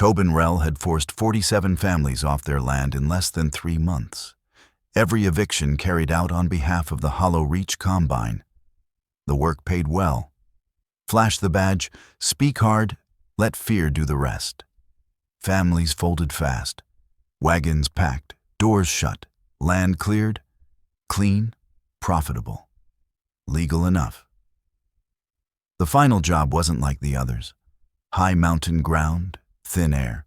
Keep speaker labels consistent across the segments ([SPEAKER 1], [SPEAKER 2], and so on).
[SPEAKER 1] Tobin Rell had forced 47 families off their land in less than 3 months. Every eviction carried out on behalf of the Hollow Reach Combine. The work paid well. Flash the badge, speak hard, let fear do the rest. Families folded fast. Wagons packed, doors shut, land cleared, clean, profitable, legal enough. The final job wasn't like the others. High mountain ground, thin air.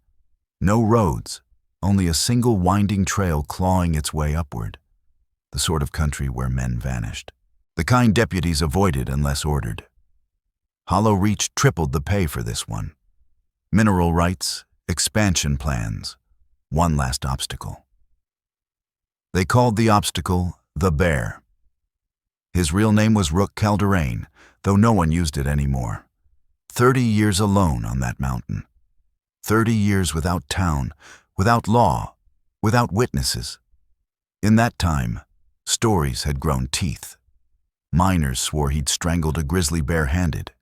[SPEAKER 1] No roads, only a single winding trail clawing its way upward. The sort of country where men vanished. The kind deputies avoided unless ordered. Hollow Reach tripled the pay for this one. Mineral rights, expansion plans, one last obstacle. They called the obstacle the Bear. His real name was Rook Calderane, though no one used it anymore. 30 years alone on that mountain. 30 years without town, without law, without witnesses. In that time, stories had grown teeth. Miners swore he'd strangled a grizzly bare-handed.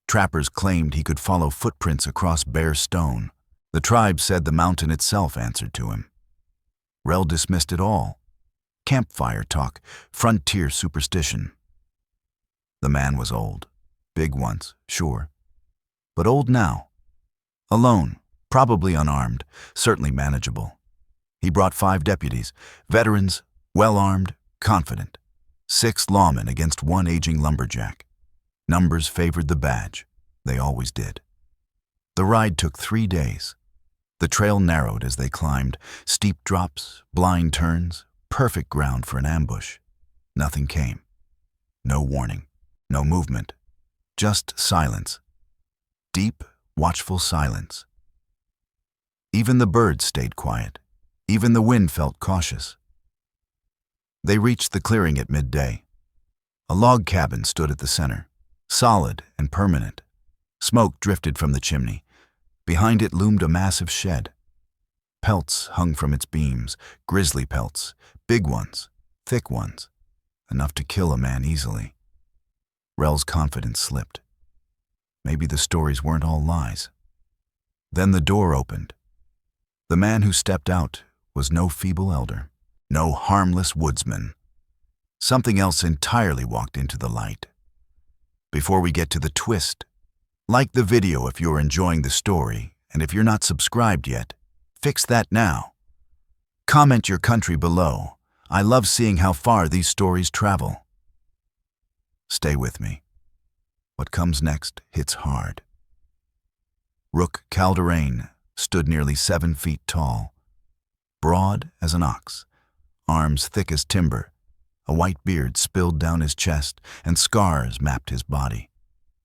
[SPEAKER 1] Trappers claimed he could follow footprints across bare stone. The tribe said the mountain itself answered to him. Rell dismissed it all. Campfire talk, frontier superstition. The man was old. Big once, sure. But old now. Alone, probably unarmed, certainly manageable. He brought 5 deputies, veterans, well-armed, confident. 6 lawmen against 1 aging lumberjack. Numbers favored the badge. They always did. The ride took 3 days. The trail narrowed as they climbed, steep drops, blind turns, perfect ground for an ambush. Nothing came. No warning, no movement, just silence. Deep, watchful silence. Even the birds stayed quiet. Even the wind felt cautious. They reached the clearing at midday. A log cabin stood at the center, solid and permanent. Smoke drifted from the chimney. Behind it loomed a massive shed. Pelts hung from its beams, grizzly pelts, big ones, thick ones, enough to kill a man easily. Rell's confidence slipped. Maybe the stories weren't all lies. Then the door opened. The man who stepped out was no feeble elder, no harmless woodsman. Something else entirely walked into the light. Before we get to the twist, like the video if you're enjoying the story, and if you're not subscribed yet, fix that now. Comment your country below. I love seeing how far these stories travel. Stay with me. What comes next hits hard. Rook Calderane stood nearly 7 feet tall, broad as an ox, arms thick as timber. A white beard spilled down his chest, and scars mapped his body.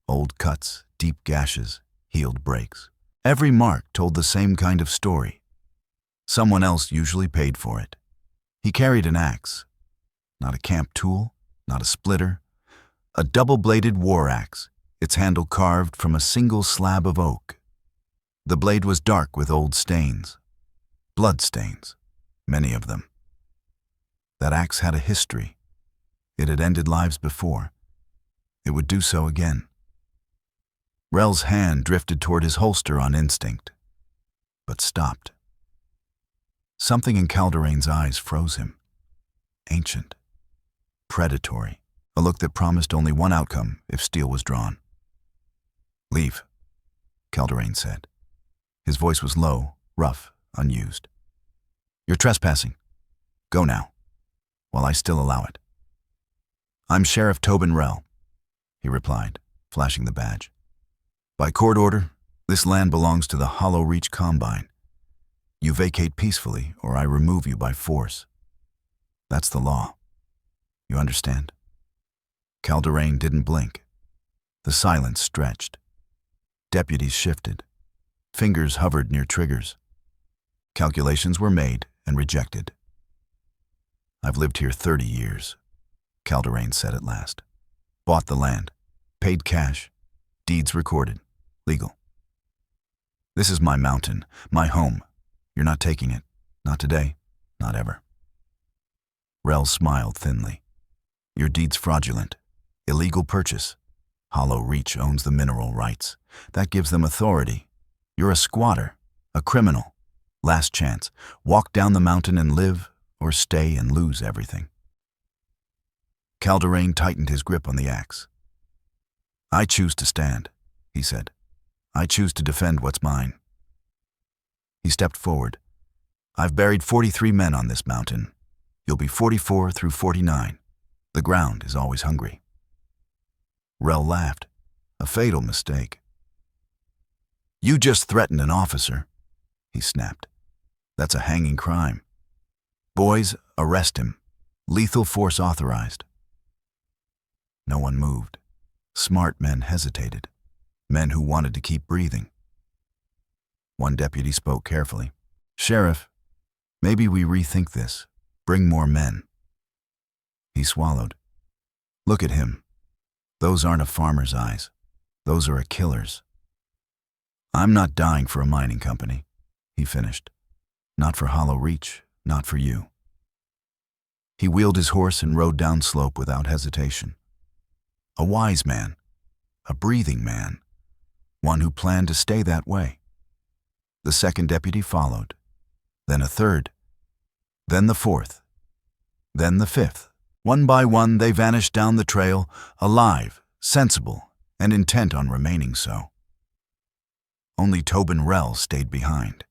[SPEAKER 1] Old cuts, deep gashes, healed breaks. Every mark told the same kind of story. Someone else usually paid for it. He carried an axe. Not a camp tool, not a splitter. A double-bladed war axe, its handle carved from a single slab of oak. The blade was dark with old stains. Blood stains, many of them. That axe had a history. It had ended lives before. It would do so again. Rell's hand drifted toward his holster on instinct, but stopped. Something in Calderane's eyes froze him. Ancient. Predatory. A look that promised only one outcome if steel was drawn. "Leave," Calderane said. His voice was low, rough, unused. "You're trespassing. Go now, while I still allow it." "I'm Sheriff Tobin Rell," he replied, flashing the badge. "By court order, this land belongs to the Hollow Reach Combine. You vacate peacefully, or I remove you by force. That's the law. You understand?" Calderane didn't blink. The silence stretched. Deputies shifted. Fingers hovered near triggers. Calculations were made and rejected. "I've lived here 30 years, Calderane said at last. "Bought the land, paid cash, deeds recorded, legal. This is my mountain, my home. You're not taking it. Not today, not ever." Rell smiled thinly. "Your deed's fraudulent. Illegal purchase. Hollow Reach owns the mineral rights. That gives them authority. You're a squatter, A criminal. Last chance. Walk down the mountain and live, or stay and lose everything. Calderane tightened his grip on the axe. I choose to stand, he said. I choose to defend what's mine. He stepped forward. I've buried 43 men on this mountain. You'll be 44 through 49. The ground is always hungry. Rel laughed. A fatal mistake. You just threatened an officer, he snapped. That's a hanging crime. Boys, arrest him. Lethal force authorized. No one moved. Smart men hesitated. Men who wanted to keep breathing. One deputy spoke carefully. Sheriff, maybe we rethink this. Bring more men. He swallowed. Look at him. Those aren't a farmer's eyes. Those are a killer's. I'm not dying for a mining company, he finished. Not for Hollow Reach, not for you. He wheeled his horse and rode down slope without hesitation. A wise man, a breathing man, one who planned to stay that way. The second deputy followed, then a third, then the fourth, then the fifth. One by one they vanished down the trail, alive, sensible, and intent on remaining so. Only Tobin Rel stayed behind.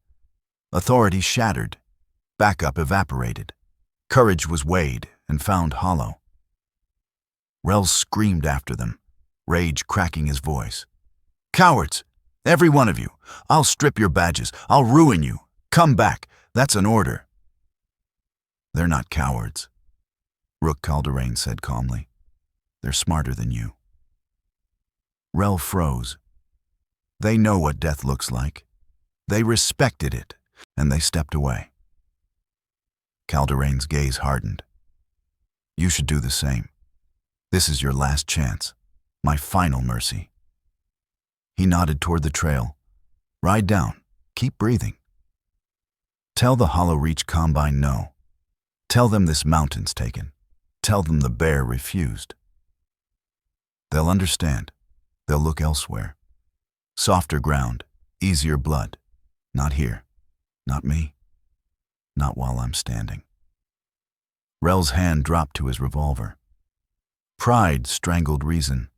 [SPEAKER 1] Authority shattered, backup evaporated. Courage was weighed and found hollow. Rel screamed after them, rage cracking his voice. Cowards! Every one of you! I'll strip your badges. I'll ruin you. Come back. That's an order. They're not cowards, Rook Calderane said calmly. They're smarter than you. Rel froze. They know what death looks like. They respected it, and they stepped away. Calderane's gaze hardened. You should do the same. This is your last chance, my final mercy. He nodded toward the trail. Ride down. Keep breathing. Tell the Hollow Reach Combine no. Tell them this mountain's taken. Tell them the bear refused. They'll understand. They'll look elsewhere. Softer ground, easier blood. Not here. Not me. Not while I'm standing. Rel's hand dropped to his revolver. Pride strangled reason.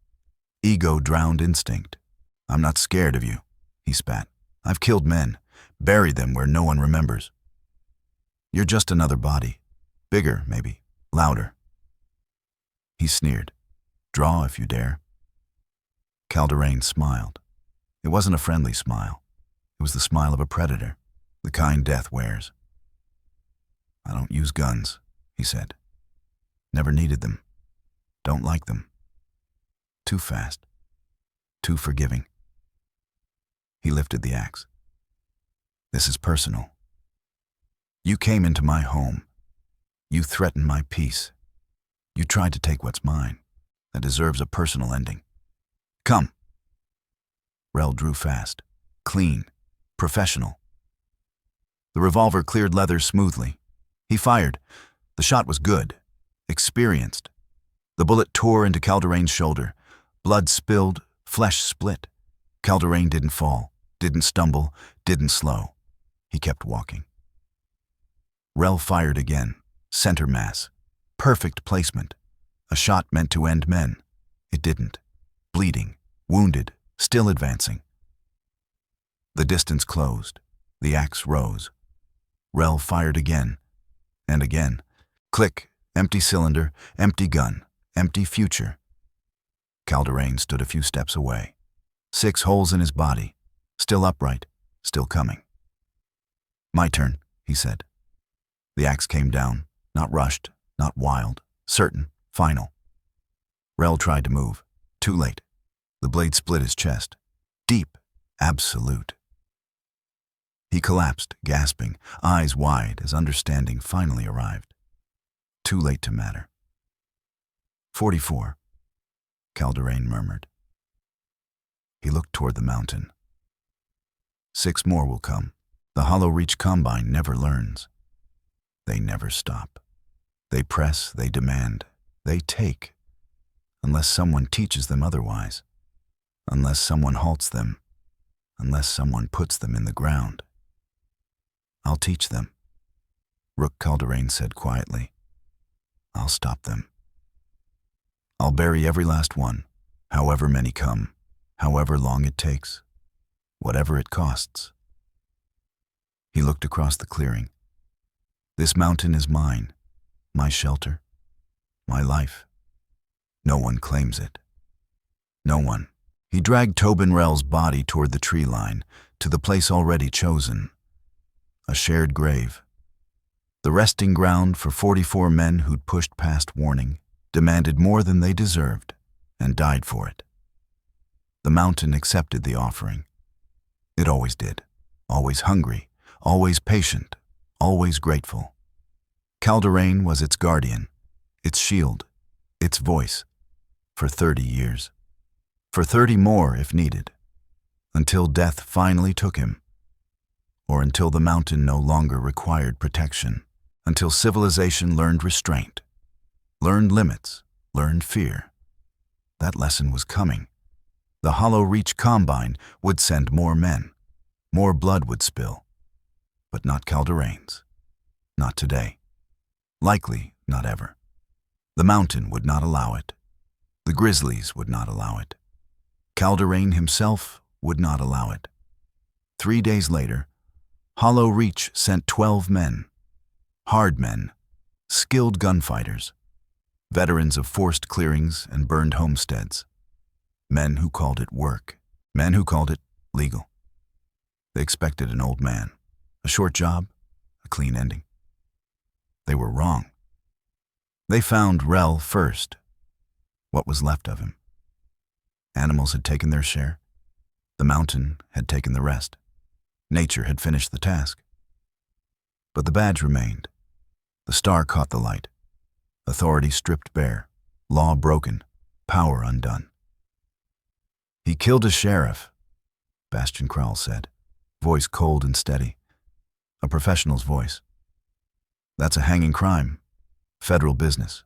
[SPEAKER 1] Ego drowned instinct. I'm not scared of you, he spat. I've killed men, buried them where no one remembers. You're just another body. Bigger, maybe. Louder. He sneered. Draw if you dare. Calderane smiled. It wasn't a friendly smile. It was the smile of a predator, the kind death wears. I don't use guns, he said. Never needed them. Don't like them. Too fast. Too forgiving. He lifted the axe. This is personal. You came into my home. You threatened my peace. You tried to take what's mine. That deserves a personal ending. Come. Rel drew fast. Clean. Professional. The revolver cleared leather smoothly. He fired. The shot was good. Experienced. The bullet tore into Calderane's shoulder. Blood spilled. Flesh split. Calderane didn't fall. Didn't stumble. Didn't slow. He kept walking. Rel fired again. Center mass. Perfect placement. A shot meant to end men. It didn't. Bleeding. Wounded. Still advancing. The distance closed. The axe rose. Rel fired again. And again. Click. Empty cylinder. Empty gun. Empty future. Calderane stood a few steps away. 6 holes in his body. Still upright. Still coming. My turn, he said. The axe came down. Not rushed. Not wild. Certain. Final. Rel tried to move. Too late. The blade split his chest. Deep. Absolute. He collapsed, gasping, eyes wide as understanding finally arrived. Too late to matter. 44. Calderane murmured. He looked toward the mountain. 6 more will come. The Hollow Reach Combine never learns. They never stop. They press, they demand, they take, unless someone teaches them otherwise, unless someone halts them, unless someone puts them in the ground. I'll teach them. Rook Calderane said quietly. I'll stop them. I'll bury every last one, however many come, however long it takes, whatever it costs. He looked across the clearing. This mountain is mine, my shelter, my life. No one claims it. No one. He dragged Tobin Rell's body toward the tree line, to the place already chosen. A shared grave. The resting ground for 44 men who'd pushed past warning, demanded more than they deserved, and died for it. The mountain accepted the offering. It always did. Always hungry, always patient, always grateful. Calderane was its guardian, its shield, its voice, for 30 years. For 30 more if needed, until death finally took him, or until the mountain no longer required protection, until civilization learned restraint, learned limits, learned fear. That lesson was coming. The Hollow Reach Combine would send more men, more blood would spill, but not Calderane's. Not today. Likely not ever. The mountain would not allow it. The grizzlies would not allow it. Calderane himself would not allow it. 3 days later, Hollow Reach sent 12 men, hard men, skilled gunfighters, veterans of forced clearings and burned homesteads, men who called it work, men who called it legal. They expected an old man, a short job, a clean ending. They were wrong. They found Rell first, what was left of him. Animals had taken their share. The mountain had taken the rest. Nature had finished the task. But the badge remained. The star caught the light. Authority stripped bare, law broken, power undone. He killed a sheriff, Bastian Krall said, voice cold and steady. A professional's voice. That's a hanging crime. Federal business.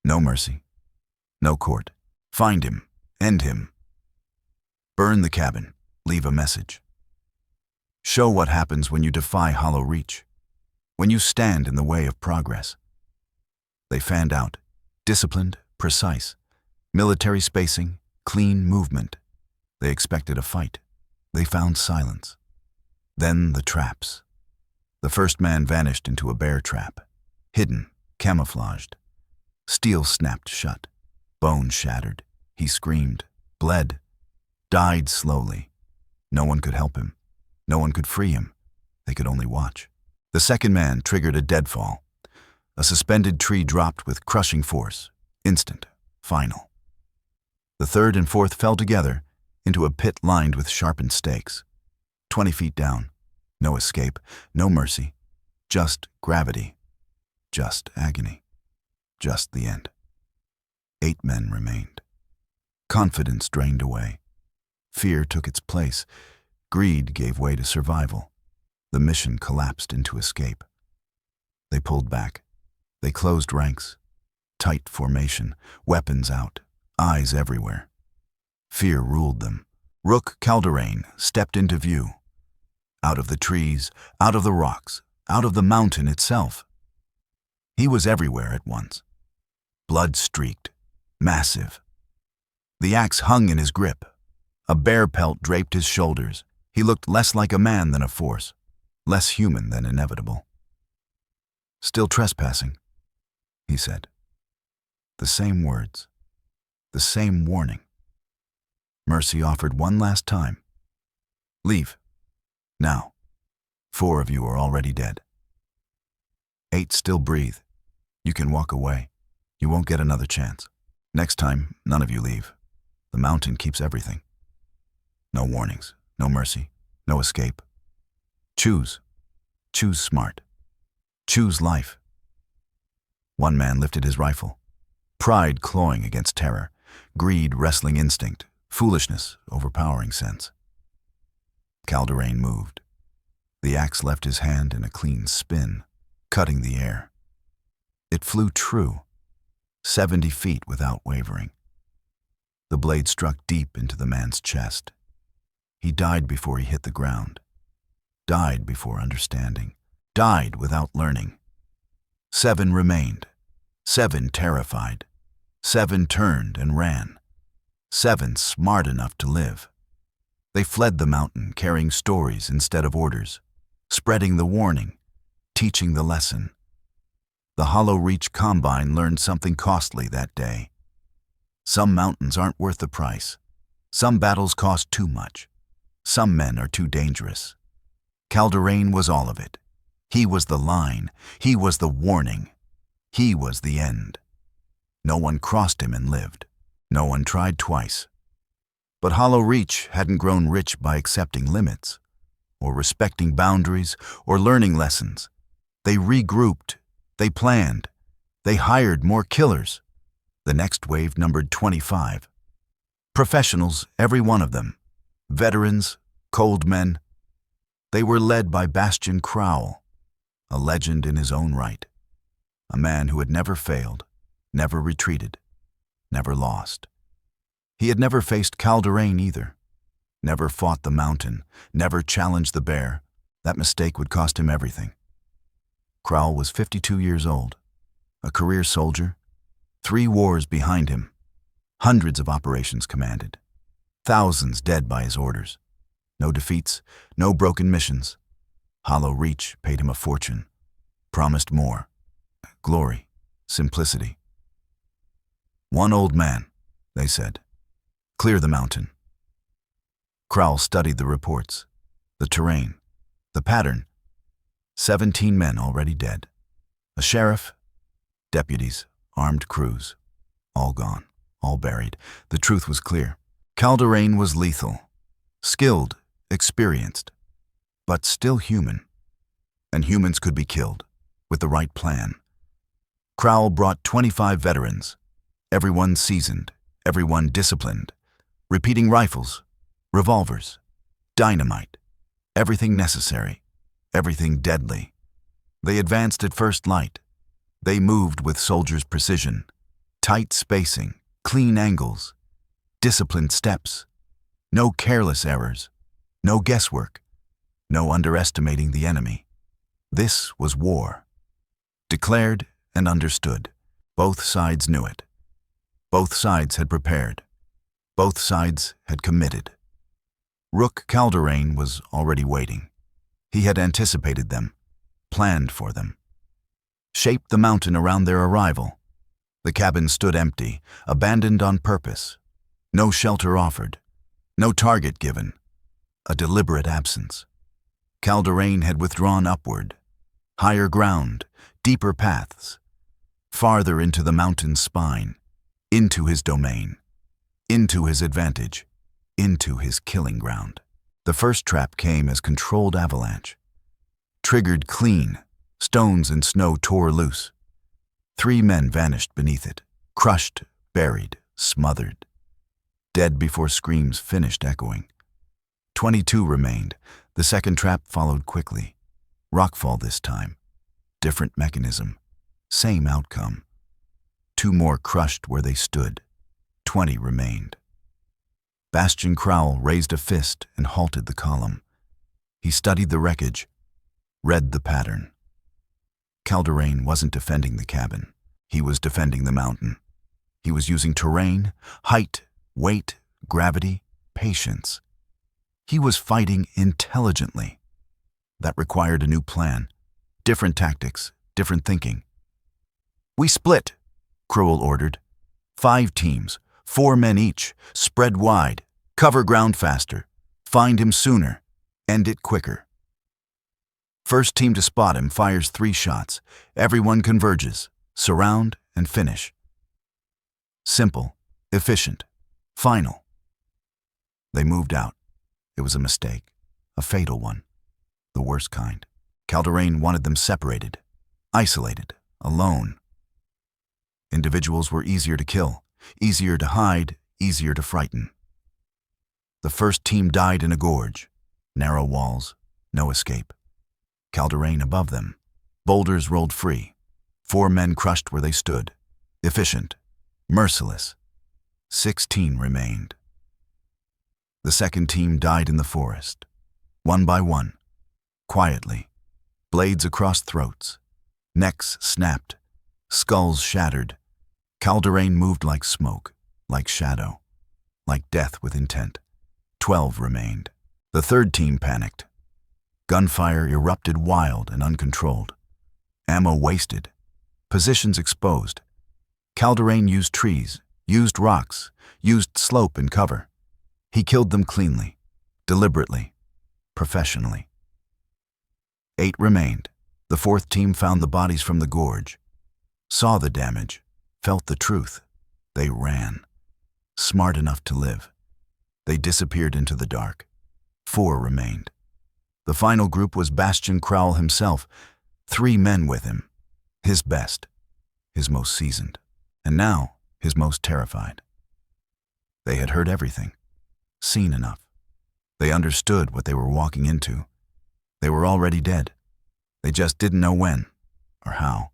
[SPEAKER 1] No mercy. No court. Find him. End him. Burn the cabin. Leave a message. Show what happens when you defy Hollow Reach, when you stand in the way of progress. They fanned out, disciplined, precise, military spacing, clean movement. They expected a fight. They found silence. Then the traps. The first man vanished into a bear trap, hidden, camouflaged. Steel snapped shut, bone shattered. He screamed, bled, died slowly. No one could help him. No one could free him. They could only watch. The second man triggered a deadfall. A suspended tree dropped with crushing force, instant, final. The third and fourth fell together into a pit lined with sharpened stakes. 20 feet down. No escape, no mercy. Just gravity. Just agony. Just the end. 8 men remained. Confidence drained away. Fear took its place. Greed gave way to survival. The mission collapsed into escape. They pulled back. They closed ranks. Tight formation, weapons out, eyes everywhere. Fear ruled them. Rook Calderane stepped into view. Out of the trees, out of the rocks, out of the mountain itself. He was everywhere at once. Blood-streaked, massive. The axe hung in his grip. A bear pelt draped his shoulders. He looked less like a man than a force, less human than inevitable. Still trespassing, he said. The same words, the same warning. Mercy offered one last time. Leave. Now. 4 of you are already dead. 8 still breathe. You can walk away. You won't get another chance. Next time, none of you leave. The mountain keeps everything. No warnings, no mercy, no escape. Choose. Choose smart. Choose life. One man lifted his rifle. Pride clawing against terror. Greed wrestling instinct. Foolishness overpowering sense. Calderane moved. The axe left his hand in a clean spin, cutting the air. It flew true, 70 feet without wavering. The blade struck deep into the man's chest. He died before he hit the ground. died before understanding, died without learning. 7 remained, 7 terrified, 7 turned and ran, 7 smart enough to live. They fled the mountain carrying stories instead of orders, spreading the warning, teaching the lesson. The Hollow Reach Combine learned something costly that day. Some mountains aren't worth the price. Some battles cost too much. Some men are too dangerous. Calderane was all of it. He was the line. He was the warning. He was the end. No one crossed him and lived. No one tried twice. But Hollow Reach hadn't grown rich by accepting limits, or respecting boundaries, or learning lessons. They regrouped. They planned. They hired more killers. The next wave numbered 25. Professionals, every one of them. Veterans, cold men. They were led by Bastian Crowell, a legend in his own right. A man who had never failed, never retreated, never lost. He had never faced Calderane either. Never fought the mountain, never challenged the bear. That mistake would cost him everything. Crowell was 52 years old, a career soldier, 3 wars behind him, hundreds of operations commanded, thousands dead by his orders. No defeats, no broken missions. Hollow Reach paid him a fortune, promised more, glory, simplicity. One old man, they said. Clear the mountain. Crowell studied the reports, the terrain, the pattern. 17 men already dead. A sheriff, deputies, armed crews. All gone, all buried. The truth was clear. Calderane was lethal, skilled, experienced, but still human. And humans could be killed, with the right plan. Crowell brought 25 veterans, everyone seasoned, everyone disciplined, repeating rifles, revolvers, dynamite, everything necessary, everything deadly. They advanced at first light. They moved with soldiers' precision, tight spacing, clean angles, disciplined steps, no careless errors, no guesswork, no underestimating the enemy. This was war. Declared and understood. Both sides knew it. Both sides had prepared. Both sides had committed. Rook Calderane was already waiting. He had anticipated them, planned for them, shaped the mountain around their arrival. The cabin stood empty, abandoned on purpose. No shelter offered, no target given, a deliberate absence. Calderane had withdrawn upward, higher ground, deeper paths, farther into the mountain's spine, into his domain, into his advantage, into his killing ground. The first trap came as controlled avalanche. Triggered clean, stones and snow tore loose. 3 men vanished beneath it, crushed, buried, smothered. Dead before screams finished echoing. 22 remained. The second trap followed quickly. Rockfall this time. Different mechanism. Same outcome. 2 more crushed where they stood. 20 remained. Bastian Crowell raised a fist and halted the column. He studied the wreckage, read the pattern. Calderane wasn't defending the cabin. He was defending the mountain. He was using terrain, height, weight, gravity, patience. He was fighting intelligently. That required a new plan, different tactics, different thinking. "We split," Crowell ordered. 5 teams, 4 men each, spread wide, cover ground faster, find him sooner, end it quicker. First team to spot him fires 3 shots. Everyone converges, surround and finish. Simple, efficient, final. They moved out. It was a mistake, a fatal one, the worst kind. Calderane wanted them separated, isolated, alone. Individuals were easier to kill, easier to hide, easier to frighten. The first team died in a gorge, narrow walls, no escape. Calderane above them. Boulders rolled free. 4 men crushed where they stood, efficient, merciless. 16 remained. The second team died in the forest, one by one. quietly, blades across throats, necks snapped, skulls shattered. Calderane moved like smoke, like shadow, like death with intent. 12 remained. The third team panicked. Gunfire erupted wild and uncontrolled. Ammo wasted. Positions exposed. Calderane used trees, used rocks, used slope and cover. He killed them cleanly, deliberately, professionally. 8 remained. The fourth team found the bodies from the gorge, saw the damage, felt the truth. They ran, smart enough to live. They disappeared into the dark. 4 remained. The final group was Bastian Crowell himself, 3 men with him, his best, his most seasoned, and now his most terrified. They had heard everything, seen enough. They understood what they were walking into. They were already dead. They just didn't know when or how,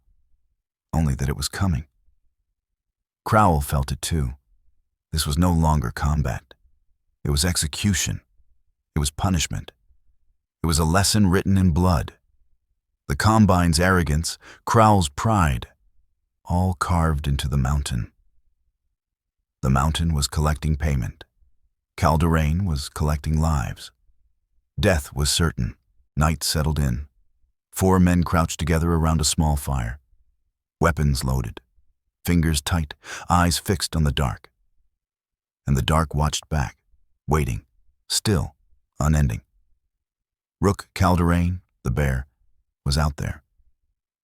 [SPEAKER 1] only that it was coming. Crowell felt it too. This was no longer combat. It was execution. It was punishment. It was a lesson written in blood. The Combine's arrogance, Crowell's pride, all carved into the mountain. The mountain was collecting payment. Calderane was collecting lives. Death was certain. Night settled in. 4 men crouched together around a small fire. Weapons loaded. Fingers tight, eyes fixed on the dark. And the dark watched back, waiting, still, unending. Rook Calderane, the bear, was out there.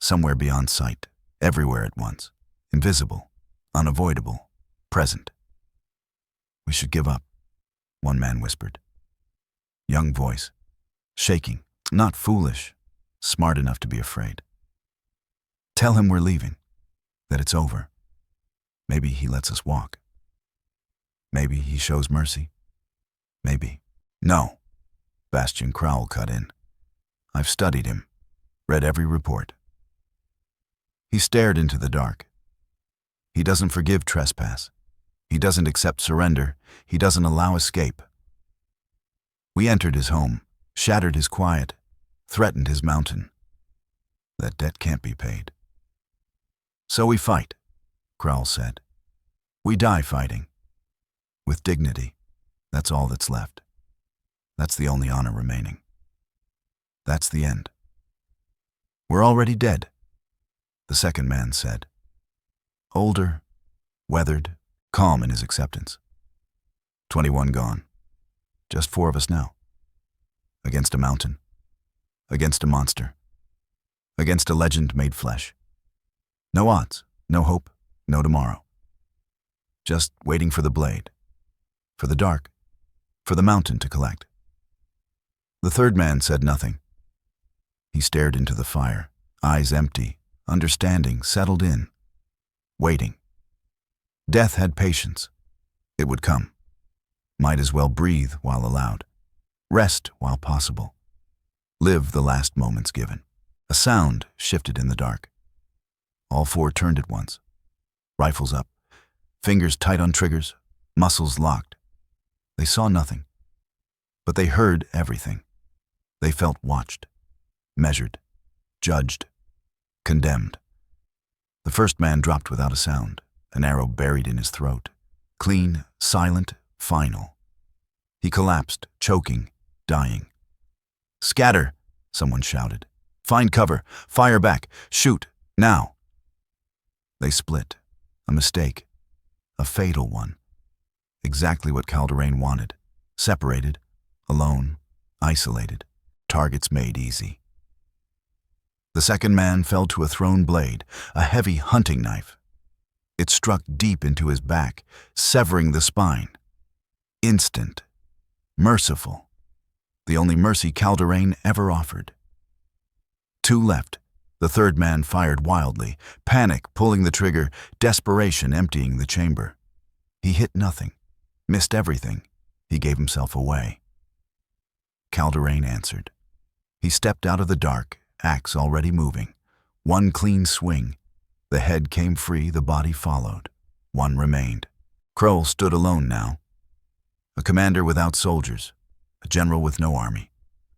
[SPEAKER 1] Somewhere beyond sight, everywhere at once. Invisible, unavoidable, present. "We should give up," one man whispered. Young voice, shaking, not foolish, smart enough to be afraid. "Tell him we're leaving, that it's over. Maybe he lets us walk. Maybe he shows mercy. Maybe." "No," Bastian Crowell cut in. "I've studied him, read every report. He stared into the dark. He doesn't forgive trespass. He doesn't accept surrender. He doesn't allow escape. We entered his home, shattered his quiet, threatened his mountain. That debt can't be paid. So we fight," Crowell said. "We die fighting. With dignity. That's all that's left. That's the only honor remaining. That's the end. We're already dead," the second man said. Older, weathered, calm in his acceptance. 21 gone. Just 4 of us now. Against a mountain. Against a monster. Against a legend made flesh. No odds, no hope, no tomorrow. Just waiting for the blade. For the dark. For the mountain to collect. The third man said nothing. He stared into the fire, eyes empty, understanding settled in. Waiting. Death had patience. It would come. Might as well breathe while allowed. Rest while possible. Live the last moments given. A sound shifted in the dark. All 4 turned at once. Rifles up. Fingers tight on triggers. Muscles locked. They saw nothing. But they heard everything. They felt watched. Measured. Judged. Condemned. The first man dropped without a sound, an arrow buried in his throat. Clean, silent, final. He collapsed, choking, dying. "Scatter!" someone shouted. "Find cover! Fire back! Shoot! Now!" They split. A mistake. A fatal one. Exactly what Calderane wanted. Separated, alone, isolated. Targets made easy. The second man fell to a thrown blade, a heavy hunting knife. It struck deep into his back, severing the spine. Instant. Merciful. The only mercy Calderane ever offered. 2 left. The third man fired wildly, panic pulling the trigger, desperation emptying the chamber. He hit nothing, missed everything. He gave himself away. Calderane answered. He stepped out of the dark, axe already moving. 1 clean swing. The head came free, the body followed. 1 remained. Crowell stood alone now. A commander without soldiers, a general with no army.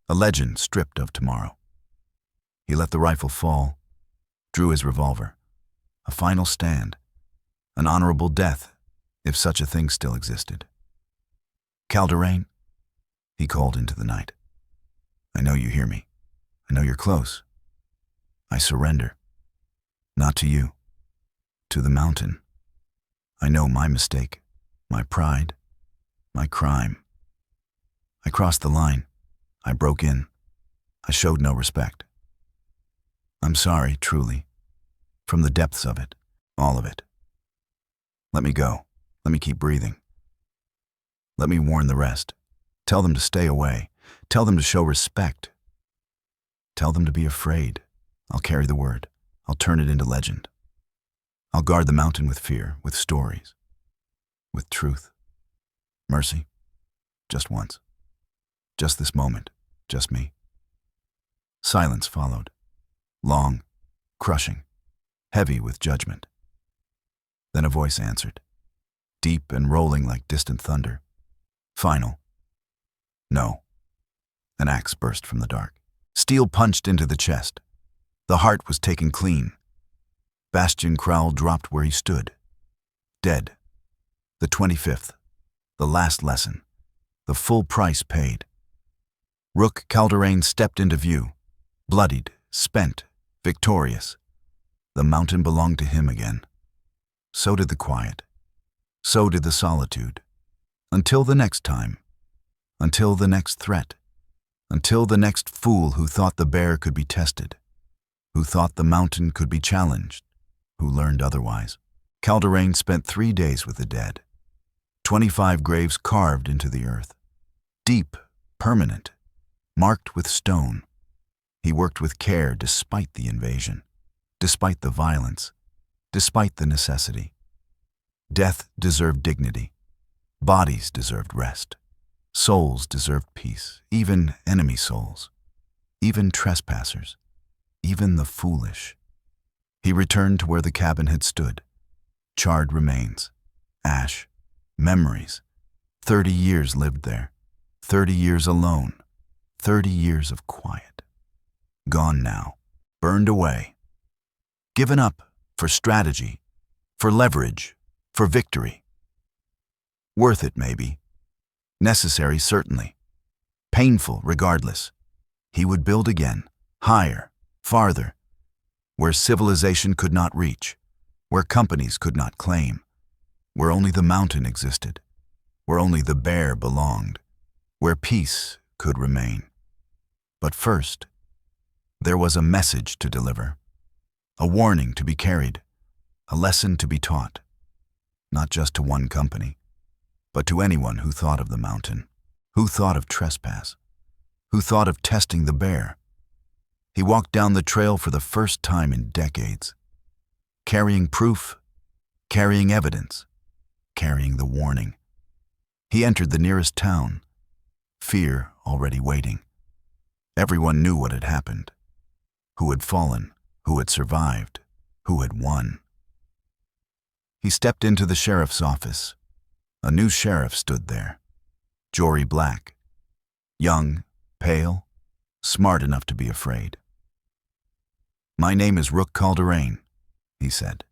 [SPEAKER 1] a legend stripped of tomorrow. He let the rifle fall, drew his revolver. A final stand, an honorable death, if such a thing still existed. "Calderane," he called into the night. "I know you hear me. I know you're close. I surrender. Not to you, to the mountain. I know my mistake, my pride, my crime. I crossed the line. I broke in. I showed no respect. I'm sorry, truly, from the depths of it, all of it. Let me go. Let me keep breathing. Let me warn the rest. Tell them to stay away. Tell them to show respect. Tell them to be afraid. I'll carry the word. I'll turn it into legend. I'll guard the mountain with fear, with stories, with truth. Mercy, just once. Just this moment, just me." Silence followed. Long, crushing, heavy with judgment. Then a voice answered, deep and rolling like distant thunder. Final. "No." An axe burst from the dark. Steel punched into the chest. The heart was taken clean. Bastian Crowell dropped where he stood. Dead. The 25th. The last lesson. The full price paid. Rook Calderane stepped into view. Bloodied, spent, victorious. The mountain belonged to him again. So did the quiet. So did the solitude. Until the next time. Until the next threat. Until the next fool who thought the bear could be tested. Who thought the mountain could be challenged. Who learned otherwise. Calderane spent 3 days with the dead. 25 graves carved into the earth. Deep, permanent, marked with stone. He worked with care despite the invasion, despite the violence, despite the necessity. Death deserved dignity. Bodies deserved rest. Souls deserved peace, even enemy souls, even trespassers, even the foolish. He returned to where the cabin had stood. Charred remains, ash, memories. 30 years lived there. 30 years alone. 30 years of quiet. Gone now. Burned away. Given up for strategy, for leverage, for victory. Worth it, maybe. Necessary, certainly. Painful, regardless. He would build again, higher, farther, where civilization could not reach, where companies could not claim, where only the mountain existed, where only the bear belonged, where peace could remain. But first, there was a message to deliver, a warning to be carried, a lesson to be taught, not just to one company, but to anyone who thought of the mountain, who thought of trespass, who thought of testing the bear. He walked down the trail for the first time in decades, carrying proof, carrying evidence, carrying the warning. He entered the nearest town, fear already waiting. Everyone knew what had happened, who had fallen, who had survived, who had won. He stepped into the sheriff's office. A new sheriff stood there, Jory Black, young, pale, smart enough to be afraid. "My name is Rook Calderane," he said.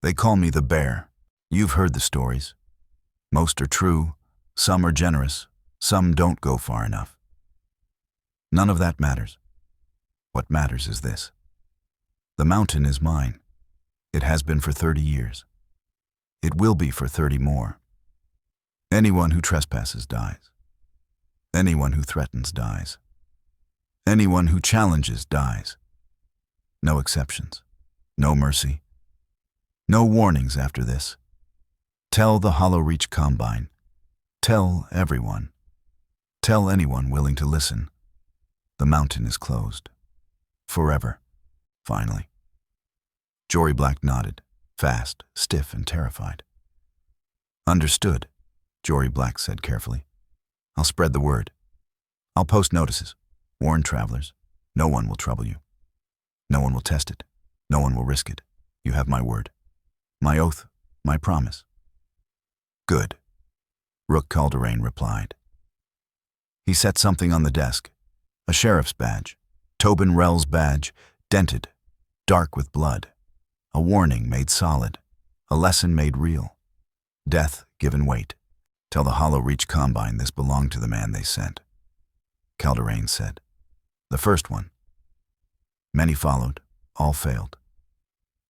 [SPEAKER 1] "They call me the Bear. You've heard the stories. Most are true, some are generous, some don't go far enough. None of that matters. What matters is this. The mountain is mine. It has been for 30 years. It will be for 30 more. Anyone who trespasses dies. Anyone who threatens dies. Anyone who challenges dies. No exceptions. No mercy. No warnings after this. Tell the Hollow Reach Combine. Tell everyone. Tell anyone willing to listen. The mountain is closed. Forever. Finally." Jory Black nodded, fast, stiff, and terrified. "Understood," Jory Black said carefully. "I'll spread the word. I'll post notices. Warn travelers. No one will trouble you. No one will test it. No one will risk it. You have my word. My oath. My promise." "Good," Rook Calderane replied. He set something on the desk, A sheriff's badge. Tobin Rell's badge, dented, dark with blood. A warning made solid. A lesson made real. Death given weight. Tell the Hollow Reach Combine this belonged to the man they sent. Calderane said. The first one. Many followed. All failed.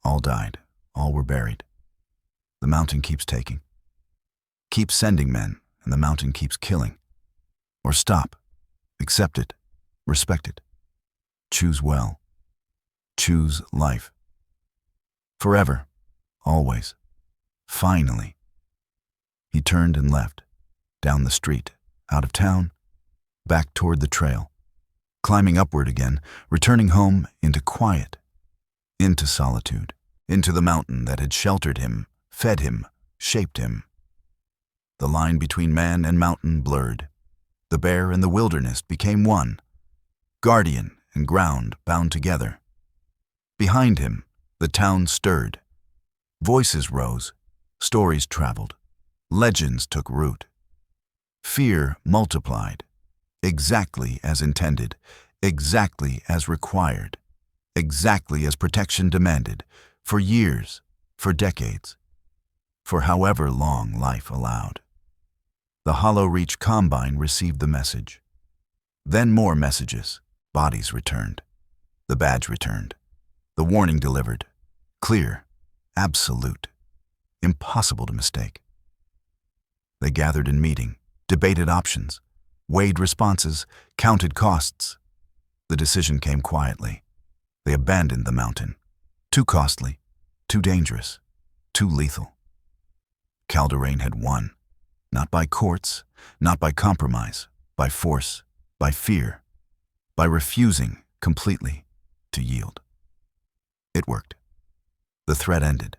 [SPEAKER 1] All died. All were buried. The mountain keeps taking. Keeps sending men, and the mountain keeps killing. Or stop. Accept it. Respect it. Choose well. Choose life. Forever. Always. Finally. He turned and left. Down the street. Out of town. Back toward the trail. Climbing upward again. Returning home into quiet. Into solitude. Into the mountain that had sheltered him, fed him, shaped him. The line between man and mountain blurred. The bear and the wilderness became one. Guardian and ground bound together. Behind him, the town stirred. Voices rose. Stories traveled. Legends took root. Fear multiplied. Exactly as intended. Exactly as required. Exactly as protection demanded. For years. For decades. For however long life allowed. The Hollow Reach Combine received the message. Then more messages. Bodies returned. The badge returned. The warning delivered. Clear. Absolute. Impossible to mistake. They gathered in meeting, debated options, weighed responses, counted costs. The decision came quietly. They abandoned the mountain. Too costly, too dangerous, too lethal. Calderane had won. Not by courts, not by compromise, by force, by fear, by refusing completely to yield. It worked. The threat ended.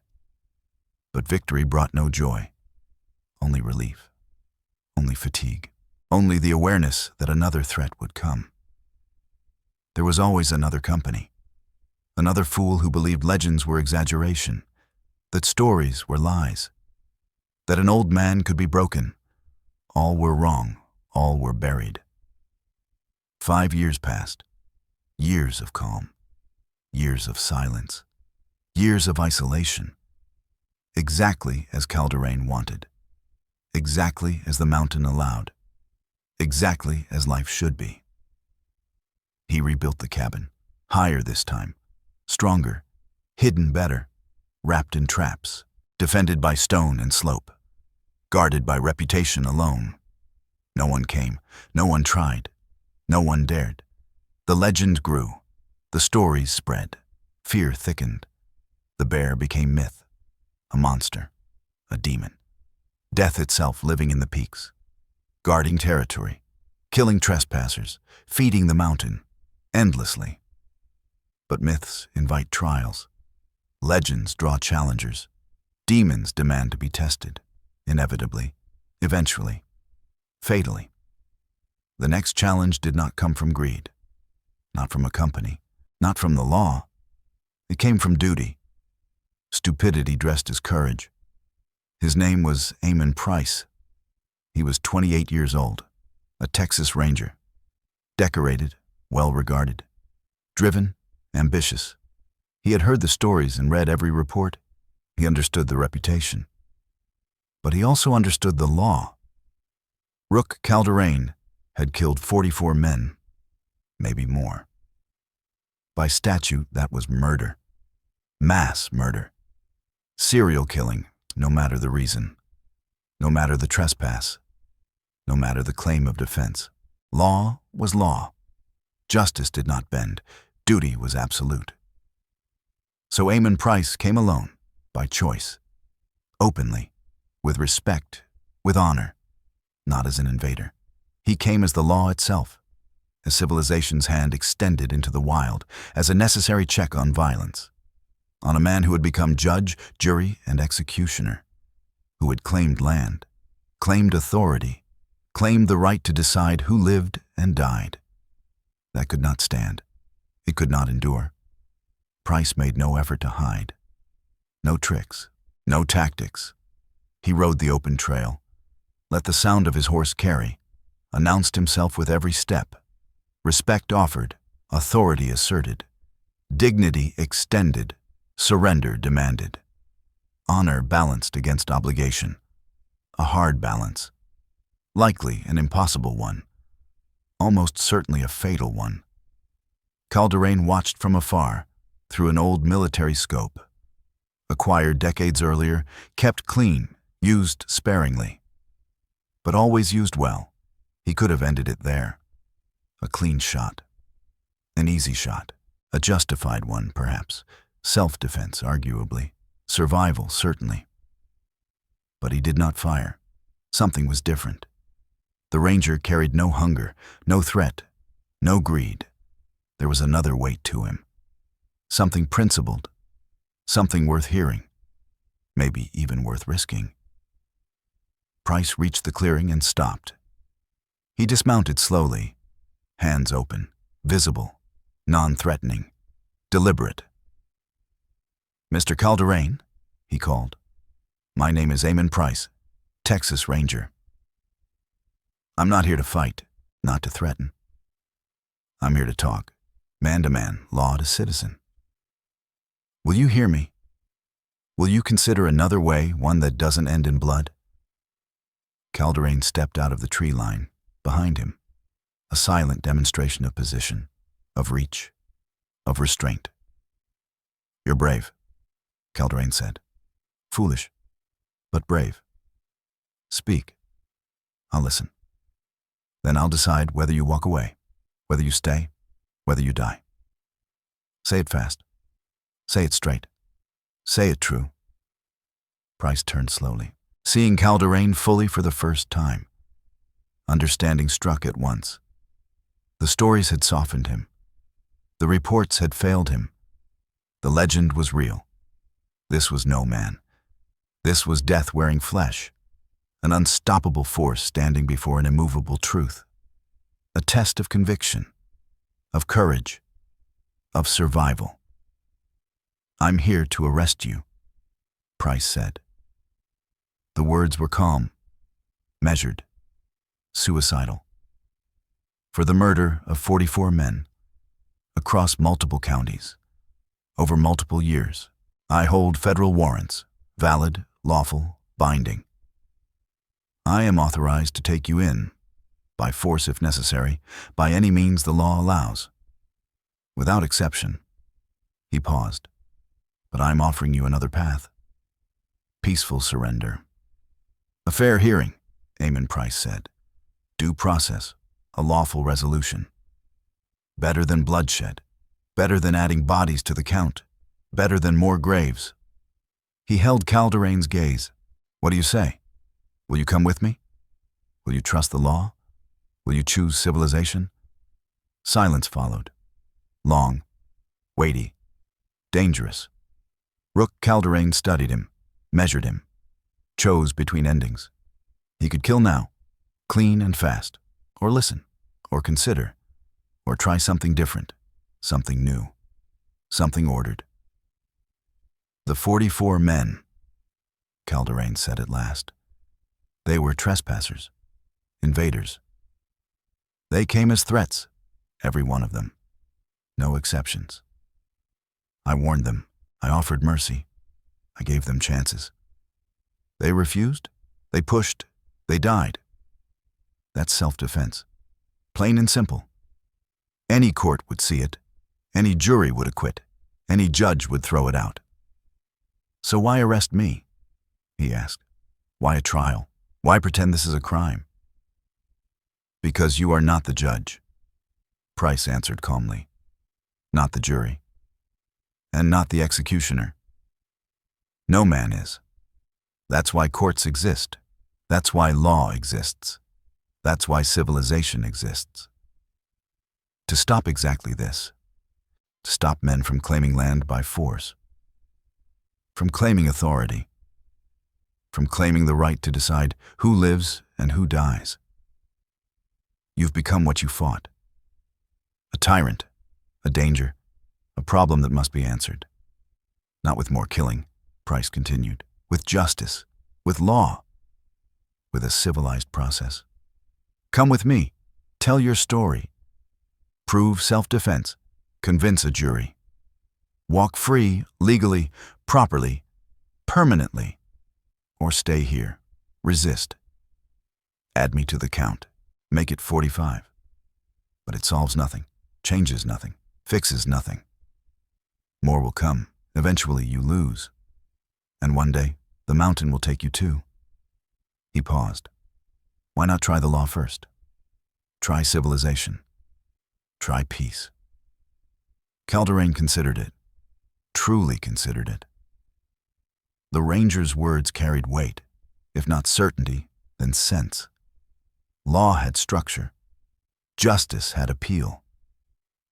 [SPEAKER 1] But victory brought no joy, only relief, only fatigue, only the awareness that another threat would come. There was always another company, another fool who believed legends were exaggeration, that stories were lies, that an old man could be broken. All were wrong, all were buried. 5 years passed, years of calm, years of silence, years of isolation, exactly as Calderane wanted, exactly as the mountain allowed, exactly as life should be. He rebuilt the cabin, higher this time, stronger, hidden better, wrapped in traps, defended by stone and slope, guarded by reputation alone. No one came, no one tried, no one dared. The legend grew, the stories spread, fear thickened. The bear became myth, a monster, a demon. Death itself living in the peaks, guarding territory, killing trespassers, feeding the mountain, endlessly. But myths invite trials. Legends draw challengers. Demons demand to be tested, inevitably, eventually, fatally. The next challenge did not come from greed, not from a company, not from the law. It came from duty. Stupidity dressed as courage. His name was Amon Price. He was 28 years old, a Texas Ranger, decorated, well-regarded, driven, ambitious. He had heard the stories and read every report. He understood the reputation. But he also understood the law. Rook Calderane had killed 44 men, maybe more. By statute, that was murder. Mass murder. Serial killing, no matter the reason. No matter the trespass. No matter the claim of defense. Law was law. Justice did not bend. Duty was absolute. So Amon Price came alone, by choice. Openly, with respect, with honor. Not as an invader. He came as the law itself, as civilization's hand extended into the wild, as a necessary check on violence, on a man who had become judge, jury, and executioner, who had claimed land, claimed authority, claimed the right to decide who lived and died. That could not stand. It could not endure. Price made no effort to hide. No tricks, no tactics. He rode the open trail, let the sound of his horse carry, announced himself with every step, Respect offered, authority asserted, dignity extended, surrender demanded. Honor balanced against obligation. A hard balance. Likely an impossible one. Almost certainly a fatal one. Calderane watched from afar, through an old military scope. Acquired decades earlier, kept clean, used sparingly. But always used well. He could have ended it there. A clean shot. An easy shot. A justified one, perhaps. Self-defense, arguably. Survival, certainly. But he did not fire. Something was different. The ranger carried no hunger, no threat, no greed. There was another weight to him. Something principled. Something worth hearing. Maybe even worth risking. Price reached the clearing and stopped. He dismounted slowly, hands open, visible, non-threatening, deliberate. "Mr. Calderane," he called. "My name is Amon Price, Texas Ranger. I'm not here to fight, not to threaten. I'm here to talk, man to man, law to citizen. Will you hear me? Will you consider another way, one that doesn't end in blood?" Calderane stepped out of the tree line, behind him, a silent demonstration of position, of reach, of restraint. "You're brave," Calderane said. "Foolish, but brave. Speak. I'll listen. Then I'll decide whether you walk away, whether you stay, whether you die. Say it fast. Say it straight. Say it true." Price turned slowly, seeing Calderane fully for the first time. Understanding struck at once. The stories had softened him. The reports had failed him. The legend was real. This was no man. This was death wearing flesh, an unstoppable force standing before an immovable truth. A test of conviction, of courage, of survival. "I'm here to arrest you," Price said. The words were calm, measured, suicidal. "For the murder of 44 men, across multiple counties, over multiple years, I hold federal warrants, valid, lawful, binding. I am authorized to take you in, by force if necessary, by any means the law allows. Without exception." He paused. "But I'm offering you another path. Peaceful surrender. A fair hearing," Amon Price said. "Due process, a lawful resolution. Better than bloodshed. Better than adding bodies to the count. Better than more graves." He held Calderane's gaze. "What do you say? Will you come with me? Will you trust the law? Will you choose civilization?" Silence followed. Long, weighty, dangerous. Rook Calderane studied him, measured him, chose between endings. He could kill now, clean and fast, or listen, or consider, or try something different, something new, something ordered. "The 44 men," Calderane said at last. "They were trespassers, invaders. They came as threats, every one of them. No exceptions. I warned them. I offered mercy. I gave them chances. They refused. They pushed. They died. That's self-defense. Plain and simple. Any court would see it. Any jury would acquit. Any judge would throw it out. So why arrest me?" he asked. "Why a trial? Why pretend this is a crime?" "Because you are not the judge," Price answered calmly. "Not the jury. And not the executioner. No man is. That's why courts exist. That's why law exists. That's why civilization exists. To stop exactly this. To stop men from claiming land by force. From claiming authority. From claiming the right to decide who lives and who dies. You've become what you fought. A tyrant, a danger, a problem that must be answered. Not with more killing," Price continued. "With justice, with law, with a civilized process. Come with me. Tell your story. Prove self-defense. Convince a jury. Walk free, legally, properly, permanently. Or stay here. Resist. Add me to the count. Make it 45. But it solves nothing, changes nothing, fixes nothing. More will come. Eventually you lose. And one day, the mountain will take you too. He paused. Why not try the law first? Try civilization. Try peace. Calderine considered it. Truly considered it. The ranger's words carried weight, if not certainty, then sense. Law had structure. Justice had appeal.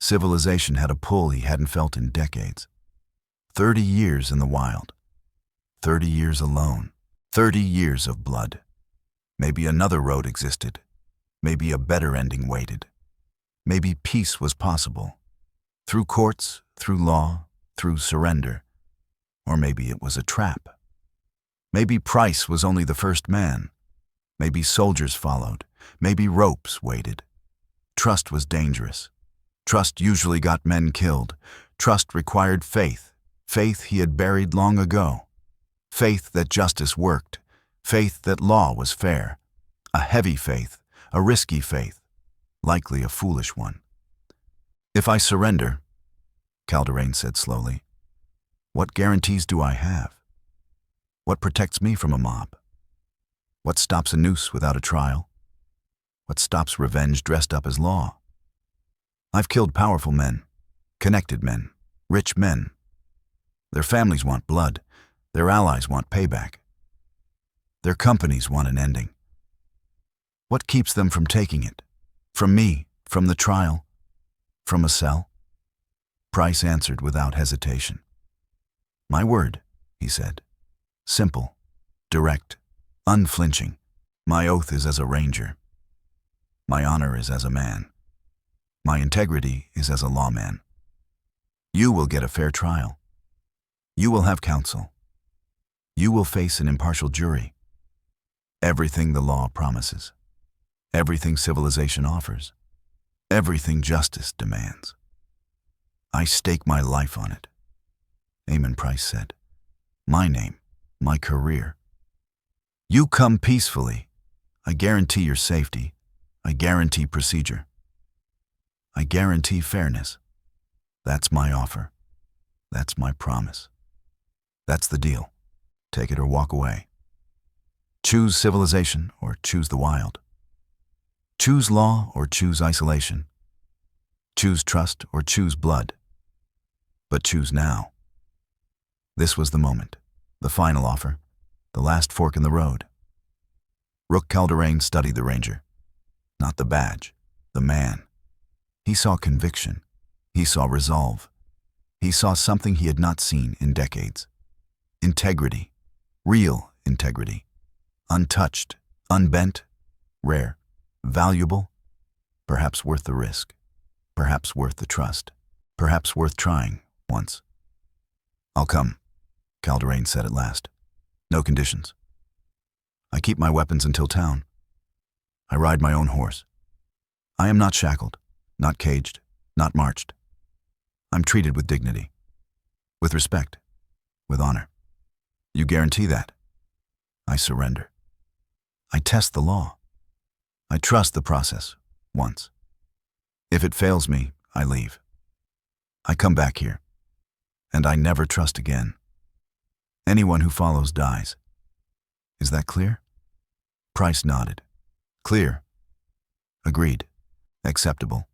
[SPEAKER 1] Civilization had a pull he hadn't felt in decades. 30 years in the wild. 30 years alone. 30 years of blood. Maybe another road existed. Maybe a better ending waited. Maybe peace was possible. Through courts, through law, through surrender. Or maybe it was a trap. Maybe Price was only the first man. Maybe soldiers followed. Maybe ropes waited. Trust was dangerous. Trust usually got men killed. Trust required faith. Faith he had buried long ago. Faith that justice worked. Faith that law was fair. A heavy faith, a risky faith, likely a foolish one. If I surrender, Calderine said slowly, what guarantees do I have? What protects me from a mob? What stops a noose without a trial? What stops revenge dressed up as law? I've killed powerful men, connected men, rich men. Their families want blood. Their allies want payback. Their companies want an ending. What keeps them from taking it? From me, from the trial, from a cell? Price answered without hesitation. My word, he said. Simple, direct, unflinching. My oath is as a ranger. My honor is as a man. My integrity is as a lawman. You will get a fair trial. You will have counsel. You will face an impartial jury. Everything the law promises. Everything civilization offers. Everything justice demands. I stake my life on it. Amon Price said. My name, my career. You come peacefully. I guarantee your safety. I guarantee procedure. I guarantee fairness. That's my offer. That's my promise. That's the deal. Take it or walk away. Choose civilization or choose the wild. Choose law or choose isolation. Choose trust or choose blood. But choose now. This was the moment, the final offer, the last fork in the road. Rook Calderine studied the ranger. Not the badge, the man. He saw conviction. He saw resolve. He saw something he had not seen in decades. Integrity. Real integrity. Untouched, unbent, rare, valuable, perhaps worth the risk, perhaps worth the trust, perhaps worth trying once. I'll come, Calderine said at last. No conditions. I keep my weapons until town. I ride my own horse. I am not shackled, not caged, not marched. I'm treated with dignity, with respect, with honor. You guarantee that? I surrender. I test the law. I trust the process, once. If it fails me, I leave. I come back here, and I never trust again. Anyone who follows dies. Is that clear? Price nodded. Clear. Agreed. Acceptable.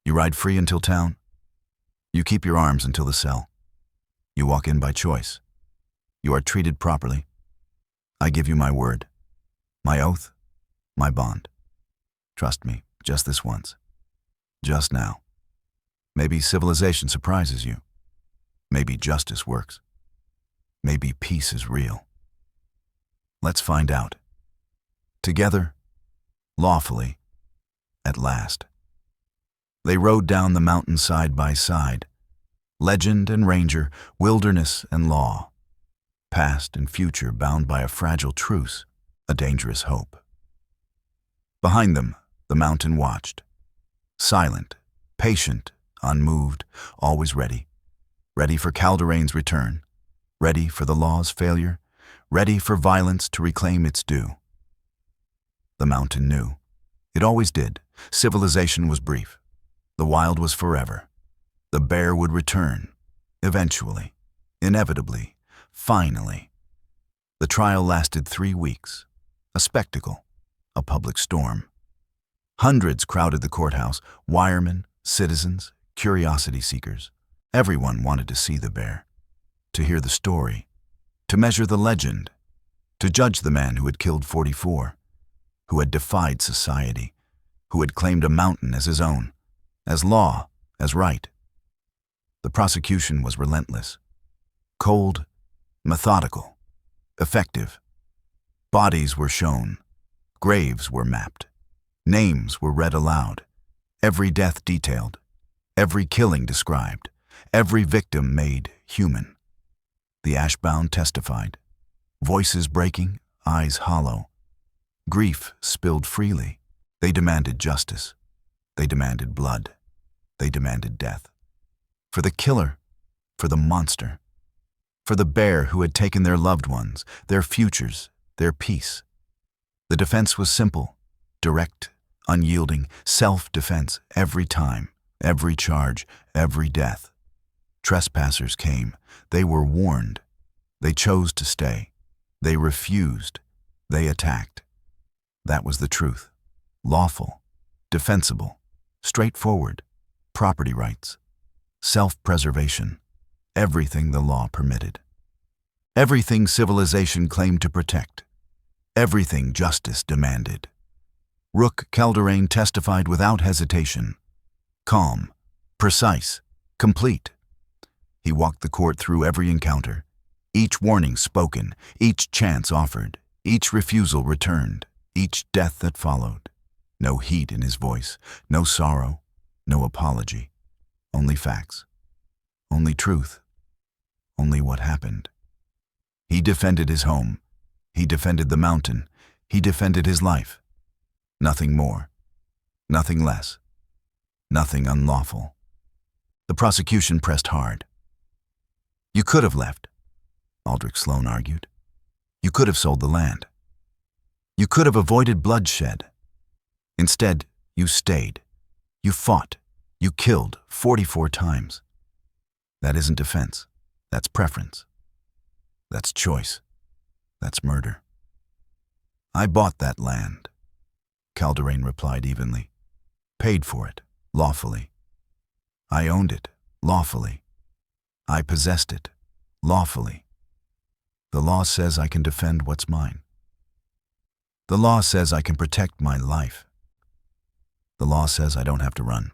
[SPEAKER 1] You ride free until town. You keep your arms until the cell. You walk in by choice. You are treated properly. I give you my word, my oath, my bond. Trust me, just this once. Just now. Maybe civilization surprises you. Maybe justice works. Maybe peace is real. Let's find out. Together, lawfully, at last. They rode down the mountain side by side, legend and ranger, wilderness and law, past and future bound by a fragile truce, a dangerous hope. Behind them, the mountain watched, silent, patient, unmoved, always ready. Ready for Calderain's return, ready for the law's failure, ready for violence to reclaim its due. The mountain knew. It always did. Civilization was brief. The wild was forever. The bear would return, eventually, inevitably, finally. The trial lasted 3 weeks. A spectacle, a public storm. Hundreds crowded the courthouse, wiremen, citizens, curiosity seekers. Everyone wanted to see the bear, to hear the story, to measure the legend, to judge the man who had killed 44, who had defied society, who had claimed a mountain as his own, as law, as right. The prosecution was relentless, cold, methodical, effective. Bodies were shown, graves were mapped, names were read aloud, every death detailed, every killing described, every victim made human. The ashbound testified, voices breaking, eyes hollow. Grief spilled freely. They demanded justice. They demanded blood. They demanded death. For the killer, for the monster, for the bear who had taken their loved ones, their futures, their peace. The defense was simple, direct, unyielding, self-defense every time, every charge, every death. Trespassers came. They were warned. They chose to stay. They refused. They attacked. That was the truth. Lawful, defensible, straightforward, property rights, self-preservation, everything the law permitted. Everything civilization claimed to protect. Everything justice demanded. Rook Calderain testified without hesitation. Calm, precise, complete. He walked the court through every encounter, each warning spoken, each chance offered, each refusal returned, each death that followed. No heat in his voice, no sorrow, no apology. Only facts, only truth, only what happened. He defended his home. He defended the mountain. He defended his life. Nothing more, nothing less, nothing unlawful. The prosecution pressed hard. You could have left, Aldrich Sloan argued. You could have sold the land. You could have avoided bloodshed. Instead, you stayed. You fought. You killed 44 times. That isn't defense. That's preference. That's choice. That's murder. I bought that land, Calderain replied evenly. Paid for it, lawfully. I owned it, lawfully. I possessed it, lawfully. The law says I can defend what's mine. The law says I can protect my life. The law says I don't have to run.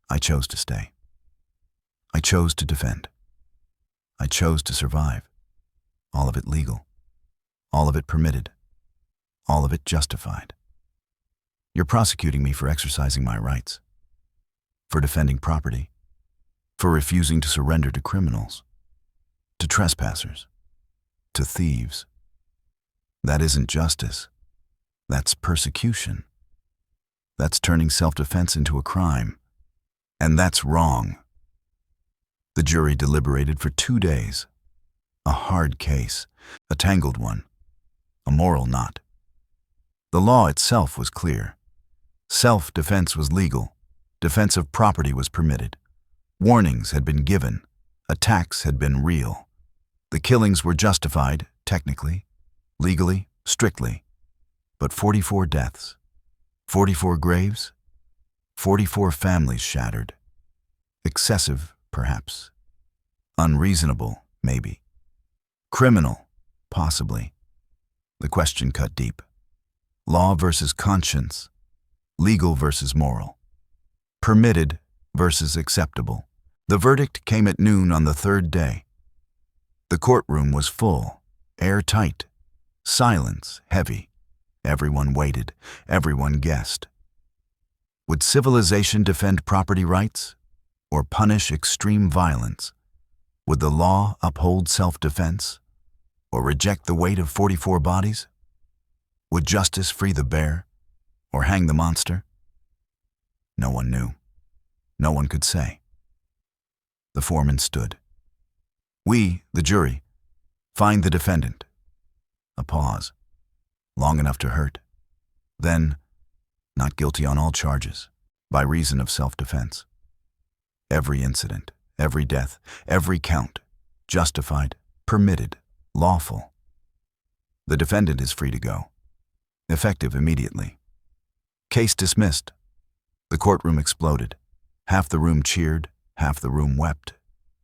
[SPEAKER 1] I chose to stay. I chose to defend. I chose to survive. All of it legal. All of it permitted. All of it justified. You're prosecuting me for exercising my rights, for defending property, for refusing to surrender to criminals, to trespassers, to thieves. That isn't justice. That's persecution. That's turning self-defense into a crime. And that's wrong. The jury deliberated for 2 days. A hard case, a tangled one, a moral knot. The law itself was clear. Self-defense was legal. Defense of property was permitted. Warnings had been given. Attacks had been real. The killings were justified, technically, legally, strictly. But 44 deaths, 44 graves, 44 families shattered. Excessive, perhaps. Unreasonable, maybe. Criminal, possibly. The question cut deep. Law versus conscience. Legal versus moral. Permitted versus acceptable. The verdict came at noon on the 3rd day. The courtroom was full, airtight, silence heavy. Everyone waited, everyone guessed. Would civilization defend property rights or punish extreme violence? Would the law uphold self-defense or reject the weight of 44 bodies? Would justice free the bear or hang the monster? No one knew. No one could say. The foreman stood. We, the jury, find the defendant. A pause, long enough to hurt. Then, not guilty on all charges, by reason of self-defense. Every incident, every death, every count, justified, permitted, lawful. The defendant is free to go. Effective immediately. Case dismissed. The courtroom exploded. Half the room cheered, half the room wept.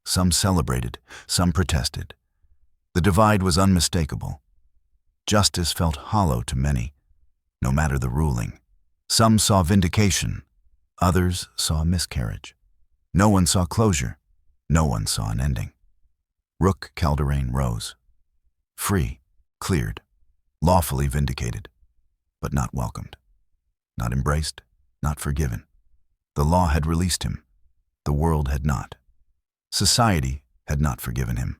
[SPEAKER 1] Some celebrated, some protested. The divide was unmistakable. Justice felt hollow to many, no matter the ruling. Some saw vindication, others saw miscarriage. No one saw closure, no one saw an ending. Rook Calderane rose. Free, cleared, lawfully vindicated, but not welcomed. Not embraced, not forgiven. The law had released him. The world had not. Society had not forgiven him.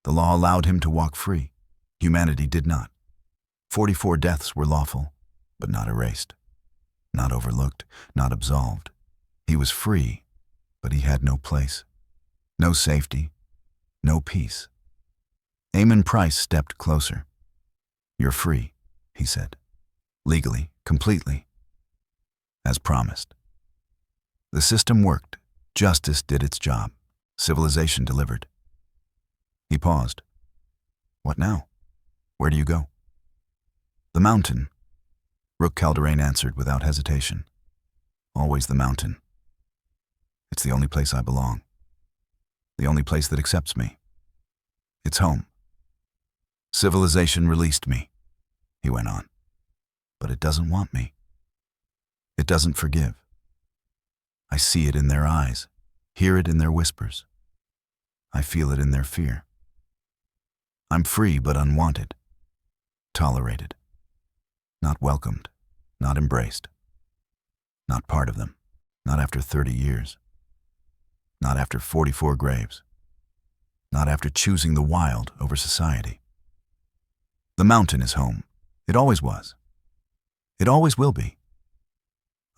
[SPEAKER 1] The law allowed him to walk free. Humanity did not. 44 deaths were lawful, but not erased. Not overlooked, not absolved. He was free, but he had no place. No safety, no peace. Amon Price stepped closer. You're free, he said. Legally, completely. As promised. The system worked. Justice did its job. Civilization delivered. He paused. What now? Where do you go? The mountain, Rook Calderane answered without hesitation. Always the mountain. It's the only place I belong. The only place that accepts me. It's home. Civilization released me, he went on. But it doesn't want me. It doesn't forgive. I see it in their eyes, hear it in their whispers. I feel it in their fear. I'm free but unwanted, tolerated, not welcomed, not embraced, not part of them, not after 30 years, not after 44 graves, not after choosing the wild over society. The mountain is home. It always was. It always will be.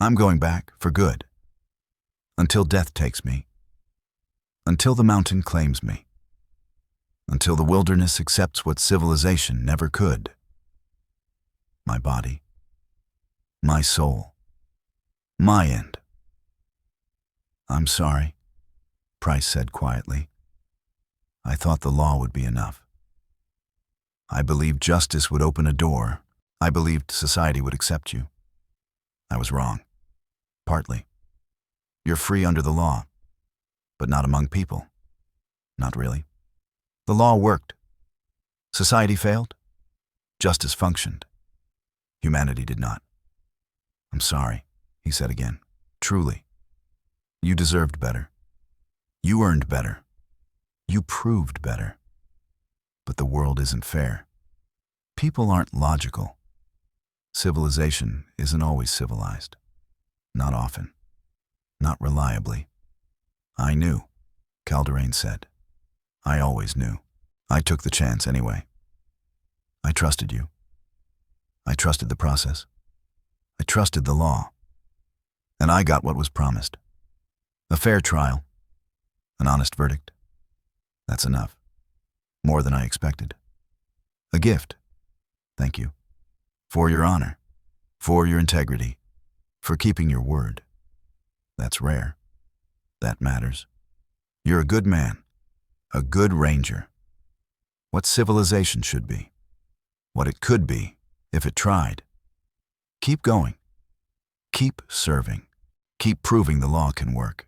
[SPEAKER 1] I'm going back for good. Until death takes me. Until the mountain claims me. Until the wilderness accepts what civilization never could. My body. My soul. My end. I'm sorry, Price said quietly. I thought the law would be enough. I believed justice would open a door. I believed society would accept you. I was wrong. Partly. You're free under the law, but not among people. Not really. The law worked. Society failed. Justice functioned. Humanity did not. I'm sorry, he said again. Truly. You deserved better. You earned better. You proved better. But the world isn't fair. People aren't logical. Civilization isn't always civilized. Not often. Not reliably. I knew, Calderane said. I always knew. I took the chance anyway. I trusted you. I trusted the process. I trusted the law. And I got what was promised. A fair trial. An honest verdict. That's enough. More than I expected. A gift. Thank you. For your honor. For your integrity. For keeping your word. That's rare. That matters. You're a good man. A good ranger. What civilization should be. What it could be if it tried. Keep going. Keep serving. Keep proving the law can work.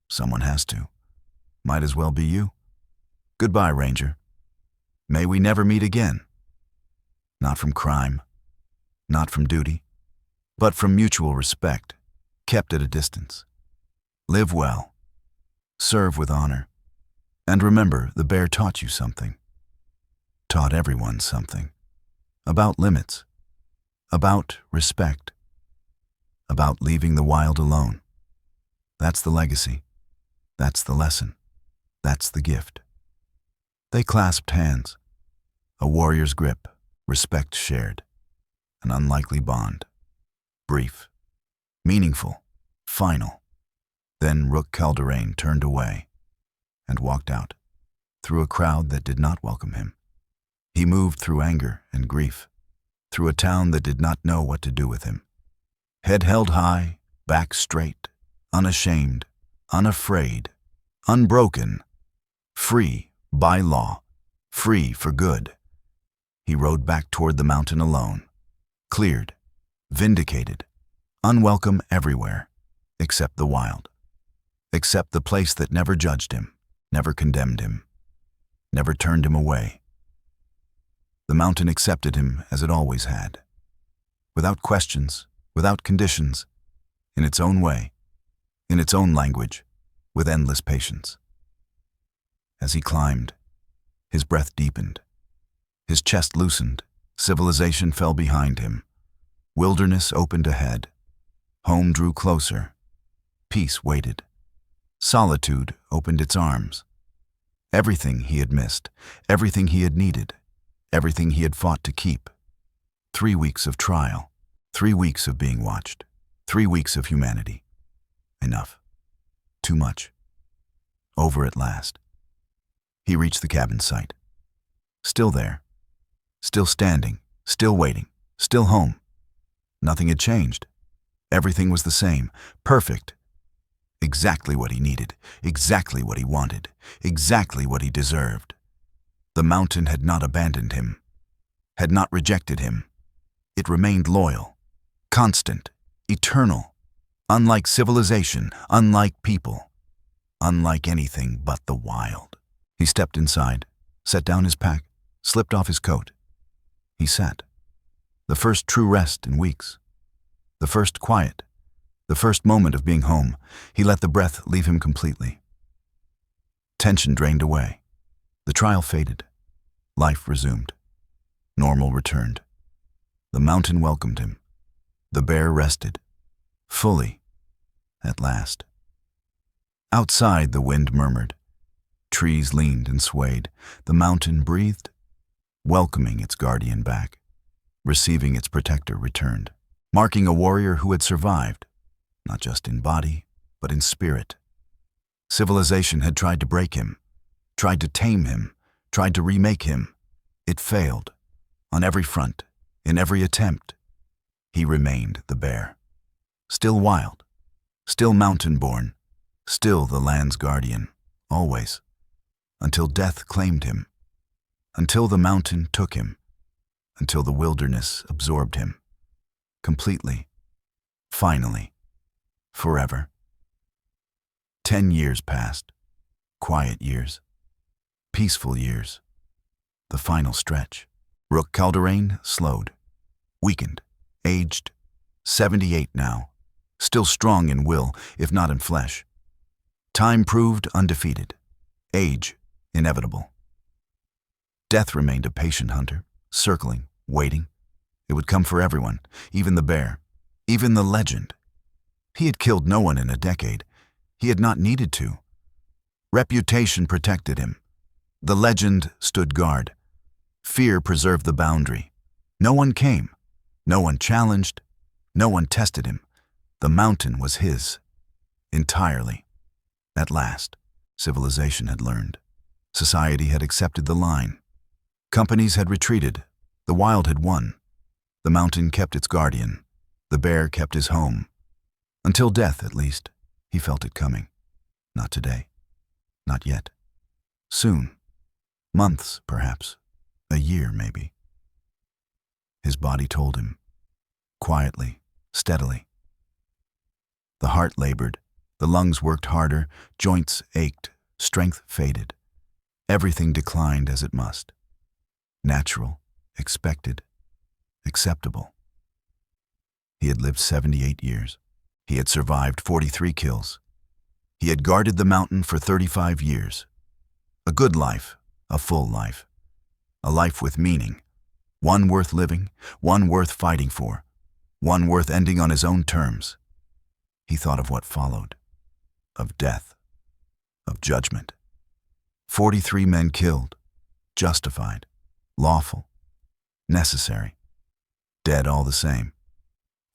[SPEAKER 1] Someone has to. Might as well be you. Goodbye, Ranger. May we never meet again. Not from crime. Not from duty. But from mutual respect. Kept at a distance. Live well. Serve with honor. And remember, the bear taught you something. Taught everyone something. About limits. About respect. About leaving the wild alone. That's the legacy. That's the lesson. That's the gift. They clasped hands. A warrior's grip. Respect shared. An unlikely bond. Brief. Meaningful. Final. Then Rook Calderane turned away and walked out, through a crowd that did not welcome him. He moved through anger and grief, through a town that did not know what to do with him. Head held high, back straight, unashamed, unafraid, unbroken, free by law, free for good. He rode back toward the mountain alone, cleared, vindicated, unwelcome everywhere, except the wild, except the place that never judged him, never condemned him, never turned him away. The mountain accepted him as it always had, without questions, without conditions, in its own way, in its own language, with endless patience. As he climbed, his breath deepened, his chest loosened, civilization fell behind him, wilderness opened ahead, home drew closer, peace waited, solitude opened its arms. Everything he had missed, everything he had needed, everything he had fought to keep. 3 weeks of trial, 3 weeks of being watched, 3 weeks of humanity. Enough. Too much. Over at last. He reached the cabin site. Still there. Still standing. Still waiting. Still home. Nothing had changed. Everything was the same. Perfect. Exactly what he needed. Exactly what he wanted. Exactly what he deserved. The mountain had not abandoned him. Had not rejected him. It remained loyal. Constant. Eternal. Unlike civilization. Unlike people. Unlike anything but the wild. He stepped inside, set down his pack, slipped off his coat. He sat. The first true rest in weeks. The first quiet. The first moment of being home. He let the breath leave him completely. Tension drained away. The trial faded. Life resumed. Normal returned. The mountain welcomed him. The bear rested. Fully. At last. Outside, the wind murmured. Trees leaned and swayed. The mountain breathed, welcoming its guardian back, receiving its protector returned, marking a warrior who had survived, not just in body, but in spirit. Civilization had tried to break him, tried to tame him, tried to remake him. It failed. On every front, in every attempt, he remained the bear. Still wild, still mountain-born, still the land's guardian, always. Until death claimed him, until the mountain took him, until the wilderness absorbed him, completely, finally, forever. 10 years passed, quiet years, peaceful years, the final stretch. Rook Calderane slowed, weakened, aged, 78 now, still strong in will, if not in flesh. Time proved undefeated, age inevitable. Death remained a patient hunter, circling, waiting. It would come for everyone, even the bear, even the legend. He had killed no one in a decade. He had not needed to. Reputation protected him. The legend stood guard. Fear preserved the boundary. No one came. No one challenged. No one tested him. The mountain was his. Entirely. At last, civilization had learned. Society had accepted the line. Companies had retreated. The wild had won. The mountain kept its guardian. The bear kept his home. Until death, at least, he felt it coming. Not today. Not yet. Soon. Months, perhaps. A year, maybe. His body told him. Quietly, steadily. The heart labored. The lungs worked harder. Joints ached. Strength faded. Everything declined as it must. Natural, expected, acceptable. He had lived 78 years. He had survived 43 kills. He had guarded the mountain for 35 years. A good life, a full life. A life with meaning. One worth living, one worth fighting for, one worth ending on his own terms. He thought of what followed. Of death. Of judgment. 43 men killed, justified, lawful, necessary, dead all the same,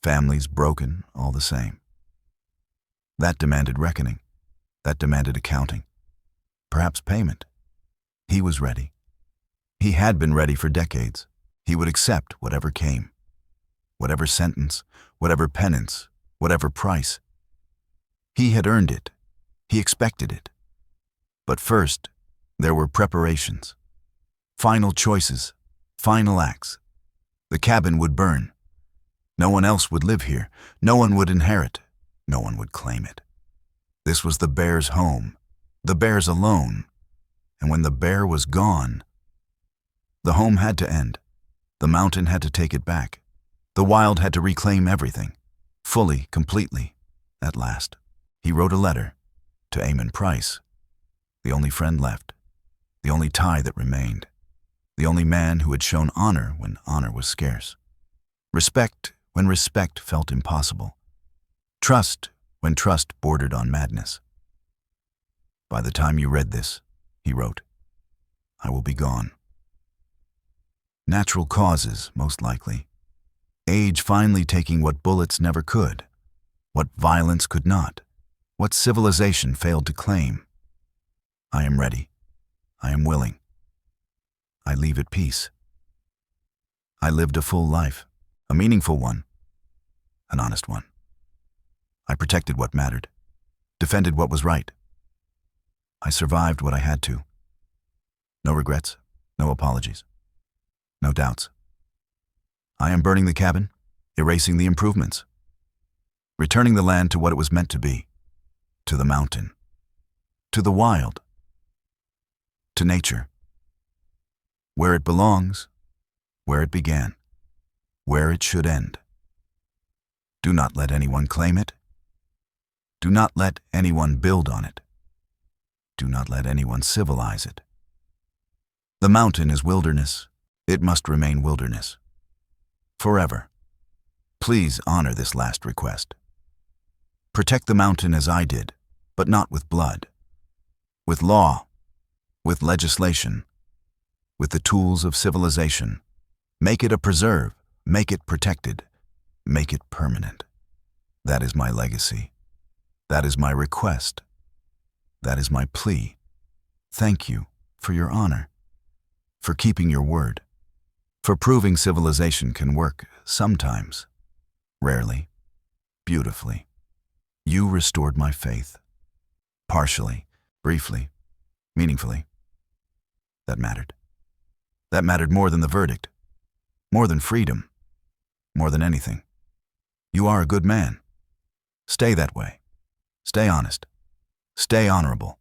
[SPEAKER 1] families broken all the same. That demanded reckoning. That demanded accounting. Perhaps payment. He was ready. He had been ready for decades. He would accept whatever came. Whatever sentence, whatever penance, whatever price. He had earned it. He expected it. But first, there were preparations. Final choices. Final acts. The cabin would burn. No one else would live here. No one would inherit. No one would claim it. This was the bear's home. The bear's alone. And when the bear was gone, the home had to end. The mountain had to take it back. The wild had to reclaim everything. Fully, completely, at last. He wrote a letter to Eamon Price, the only friend left, the only tie that remained, the only man who had shown honor when honor was scarce. Respect when respect felt impossible. Trust when trust bordered on madness. By the time you read this, he wrote, I will be gone. Natural causes, most likely. Age finally taking what bullets never could, what violence could not, what civilization failed to claim. I am ready. I am willing. I leave at peace. I lived a full life, a meaningful one, an honest one. I protected what mattered, defended what was right. I survived what I had to. No regrets, no apologies, no doubts. I am burning the cabin, erasing the improvements, returning the land to what it was meant to be, to the mountain, to the wild, to nature, where it belongs, where it began, where it should end. Do not let anyone claim it. Do not let anyone build on it. Do not let anyone civilize it. The mountain is wilderness. It must remain wilderness. Forever. Please honor this last request. Protect the mountain as I did, but not with blood. With law, with legislation, with the tools of civilization. Make it a preserve, make it protected, make it permanent. That is my legacy. That is my request. That is my plea. Thank you for your honor, for keeping your word, for proving civilization can work sometimes, rarely, beautifully. You restored my faith. Partially, briefly, meaningfully. That mattered. That mattered more than the verdict, more than freedom, more than anything. You are a good man. Stay that way. Stay honest. Stay honorable.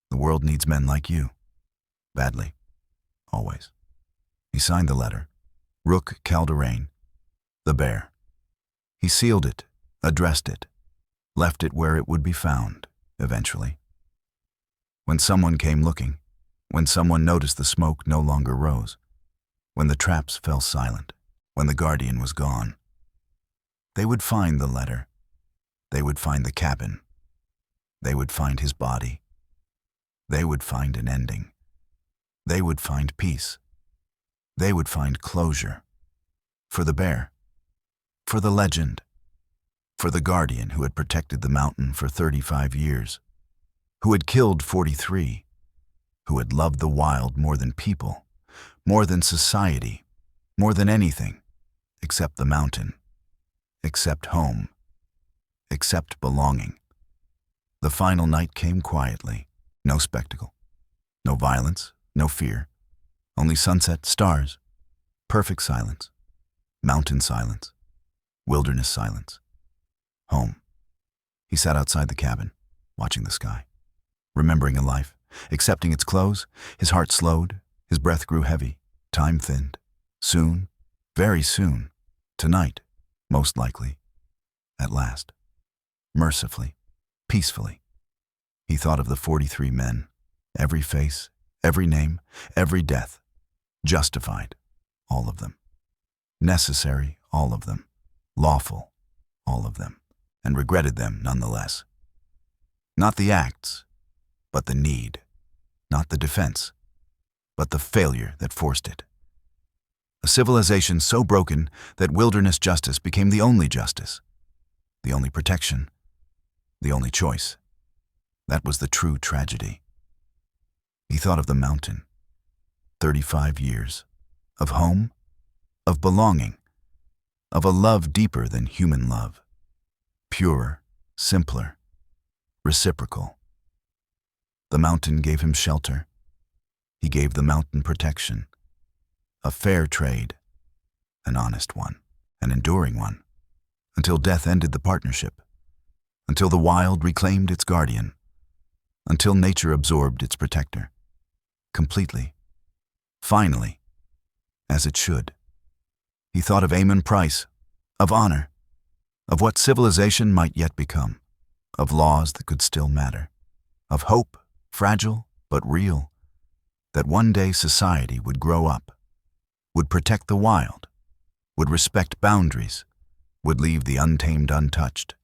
[SPEAKER 1] The world needs men like you. Badly. Always. He signed the letter. Rook Calderane. The bear. He sealed it, addressed it, left it where it would be found, eventually. When someone came looking, when someone noticed the smoke no longer rose, when the traps fell silent, when the guardian was gone, they would find the letter. They would find the cabin. They would find his body. They would find an ending. They would find peace. They would find closure. For the bear. For the legend. For the guardian who had protected the mountain for 35 years. Who had killed 43. Who had loved the wild more than people, more than society, more than anything, except the mountain, except home, except belonging. The final night came quietly, no spectacle, no violence, no fear, only sunset, stars, perfect silence, mountain silence, wilderness silence, home. He sat outside the cabin, watching the sky, remembering a life, accepting its close. His heart slowed, his breath grew heavy, time thinned. Soon, very soon, tonight, most likely, at last, mercifully, peacefully. He thought of the 43 men, every face, every name, every death, justified, all of them, necessary, all of them, lawful, all of them, and regretted them nonetheless. Not the acts, but the need, not the defense, but the failure that forced it. A civilization so broken that wilderness justice became the only justice, the only protection, The only choice. That was the true tragedy. He thought of the mountain. 35 years. Of home. Of belonging. Of a love deeper than human love. Purer, simpler, reciprocal. The mountain gave him shelter. He gave the mountain protection. A fair trade. An honest one. An enduring one. Until death ended the partnership. Until the wild reclaimed its guardian. Until nature absorbed its protector. Completely. Finally. As it should. He thought of Amon Price. Of honor. Of what civilization might yet become. Of laws that could still matter. Of hope, fragile but real. That one day society would grow up. Would protect the wild. Would respect boundaries. Would leave the untamed untouched.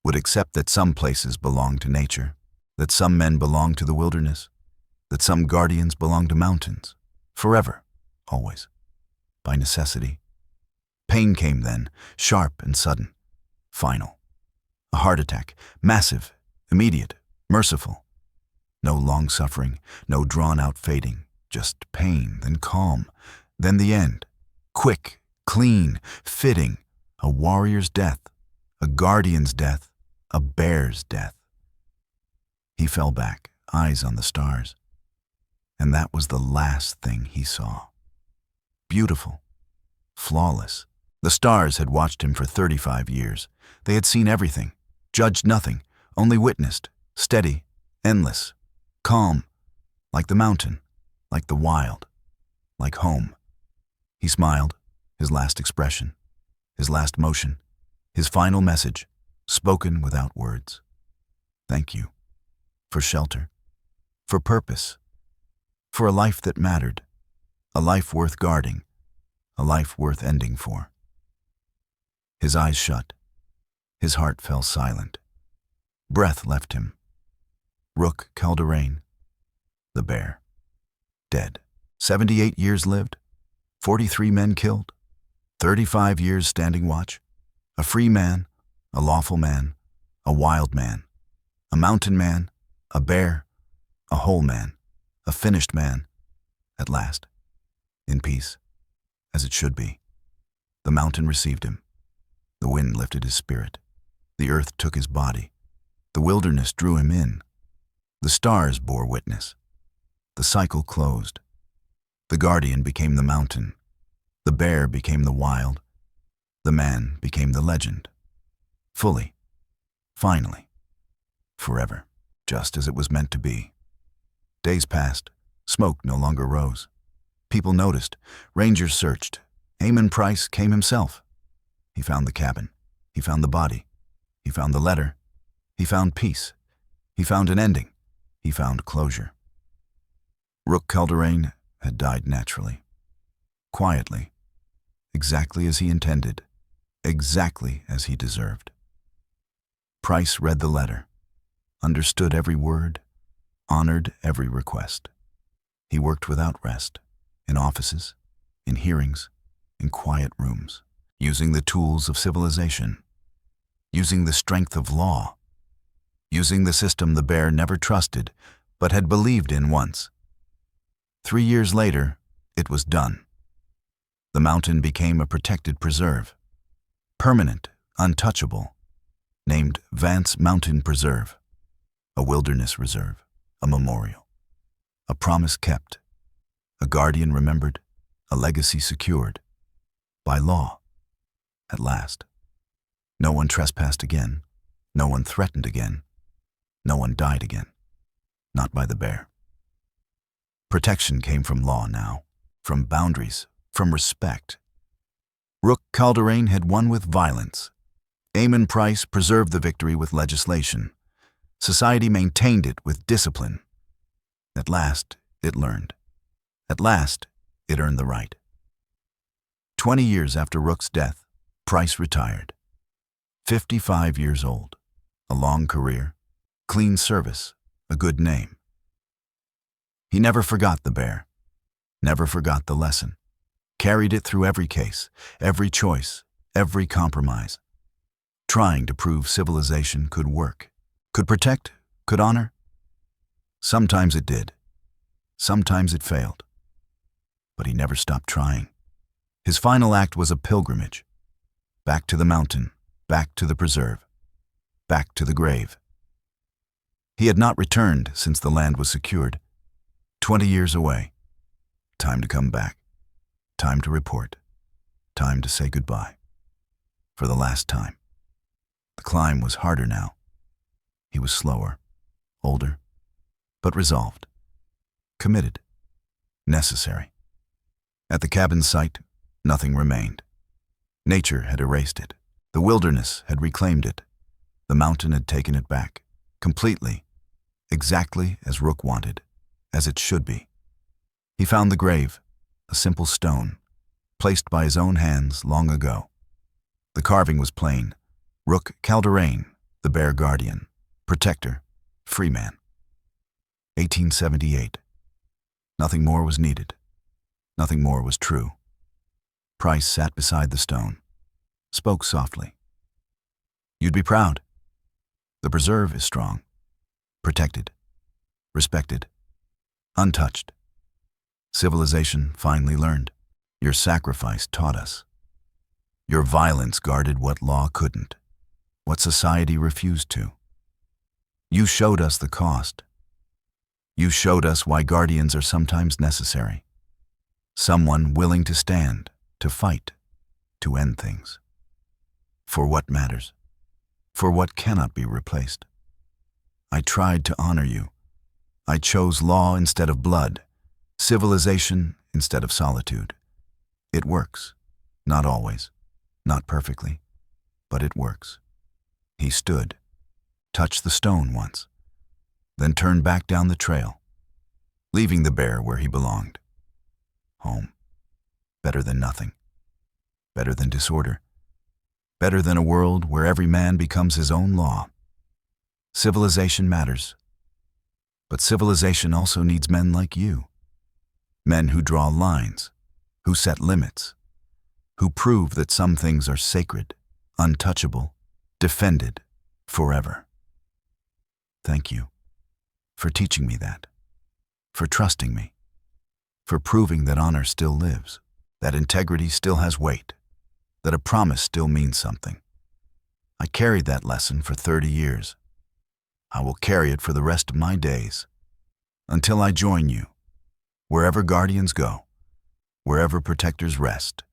[SPEAKER 1] Would accept that some places belong to nature. That some men belong to the wilderness. That some guardians belong to mountains. Forever. Always. By necessity. Pain came then, sharp and sudden. Final. A heart attack, massive, immediate, merciful. No long suffering, no drawn-out fading, just pain, then calm, then the end. Quick, clean, fitting, a warrior's death, a guardian's death, a bear's death. He fell back, eyes on the stars, and that was the last thing he saw. Beautiful, flawless. The stars had watched him for 35 years. They had seen everything, judged nothing, only witnessed, steady, endless, calm, like the mountain, like the wild, like home. He smiled, his last expression, his last motion, his final message, spoken without words. Thank you. For shelter. For purpose. For a life that mattered. A life worth guarding. A life worth ending for. His eyes shut. His heart fell silent. Breath left him. Rook Calderane, the bear, dead. 78 years lived, 43 men killed, 35 years standing watch. A free man, a lawful man, a wild man, a mountain man, a bear, a whole man, a finished man, at last, in peace, as it should be. The mountain received him. The wind lifted his spirit. The earth took his body. The wilderness drew him in. The stars bore witness. The cycle closed. The guardian became the mountain. The bear became the wild. The man became the legend. Fully. Finally. Forever. Just as it was meant to be. Days passed. Smoke no longer rose. People noticed. Rangers searched. Amon Price came himself. He found the cabin. He found the body. He found the letter. He found peace. He found an ending. He found closure. Rook Calderane had died naturally. Quietly. Exactly as he intended. Exactly as he deserved. Price read the letter. Understood every word. Honored every request. He worked without rest. In offices. In hearings. In quiet rooms. Using the tools of civilization. Using the strength of law. Using the system the bear never trusted, but had believed in once. 3 years later, it was done. The mountain became a protected preserve. Permanent, untouchable. Named Vance Mountain Preserve. A wilderness reserve. A memorial. A promise kept. A guardian remembered. A legacy secured. By law. At last. No one trespassed again. No one threatened again. No one died again. Not by the bear. Protection came from law now, from boundaries, from respect. Rook Calderane had won with violence. Amon Price preserved the victory with legislation. Society maintained it with discipline. At last, it learned. At last, it earned the right. 20 years after Rook's death, Price retired. 55 years old, a long career, clean service, a good name. He never forgot the bear, never forgot the lesson, carried it through every case, every choice, every compromise, trying to prove civilization could work, Could protect, could honor. Sometimes it did. Sometimes it failed. But he never stopped trying. His final act was a pilgrimage. Back to the mountain, back to the preserve, back to the grave. He had not returned since the land was secured. 20 years away. Time to come back. Time to report. Time to say goodbye. For the last time. The climb was harder now. He was slower, older, but resolved, committed, necessary. At the cabin site, nothing remained. Nature had erased it. The wilderness had reclaimed it. The mountain had taken it back, completely, exactly as Rook wanted, as it should be. He found the grave, a simple stone, placed by his own hands long ago. The carving was plain. Rook Calderane, the bear guardian, protector, free man. 1878. Nothing more was needed. Nothing more was true. Price sat beside the stone, spoke softly. You'd be proud. The preserve is strong, protected, respected, untouched. Civilization finally learned. Your sacrifice taught us. Your violence guarded what law couldn't, what society refused to. You showed us the cost. You showed us why guardians are sometimes necessary. Someone willing to stand, to fight, to end things. For what matters, for what cannot be replaced. I tried to honor you. I chose law instead of blood, civilization instead of solitude. It works, not always, not perfectly, but it works. He stood, touched the stone once, then turned back down the trail, leaving the bear where he belonged. Home. Better than nothing. Better than disorder. Better than a world where every man becomes his own law. Civilization matters. But civilization also needs men like you. Men who draw lines, who set limits, who prove that some things are sacred, untouchable, defended forever. Thank you for teaching me that, for trusting me, for proving that honor still lives, that integrity still has weight, that a promise still means something. I carried that lesson for 30 years. I will carry it for the rest of my days, until I join you, wherever guardians go, wherever protectors rest,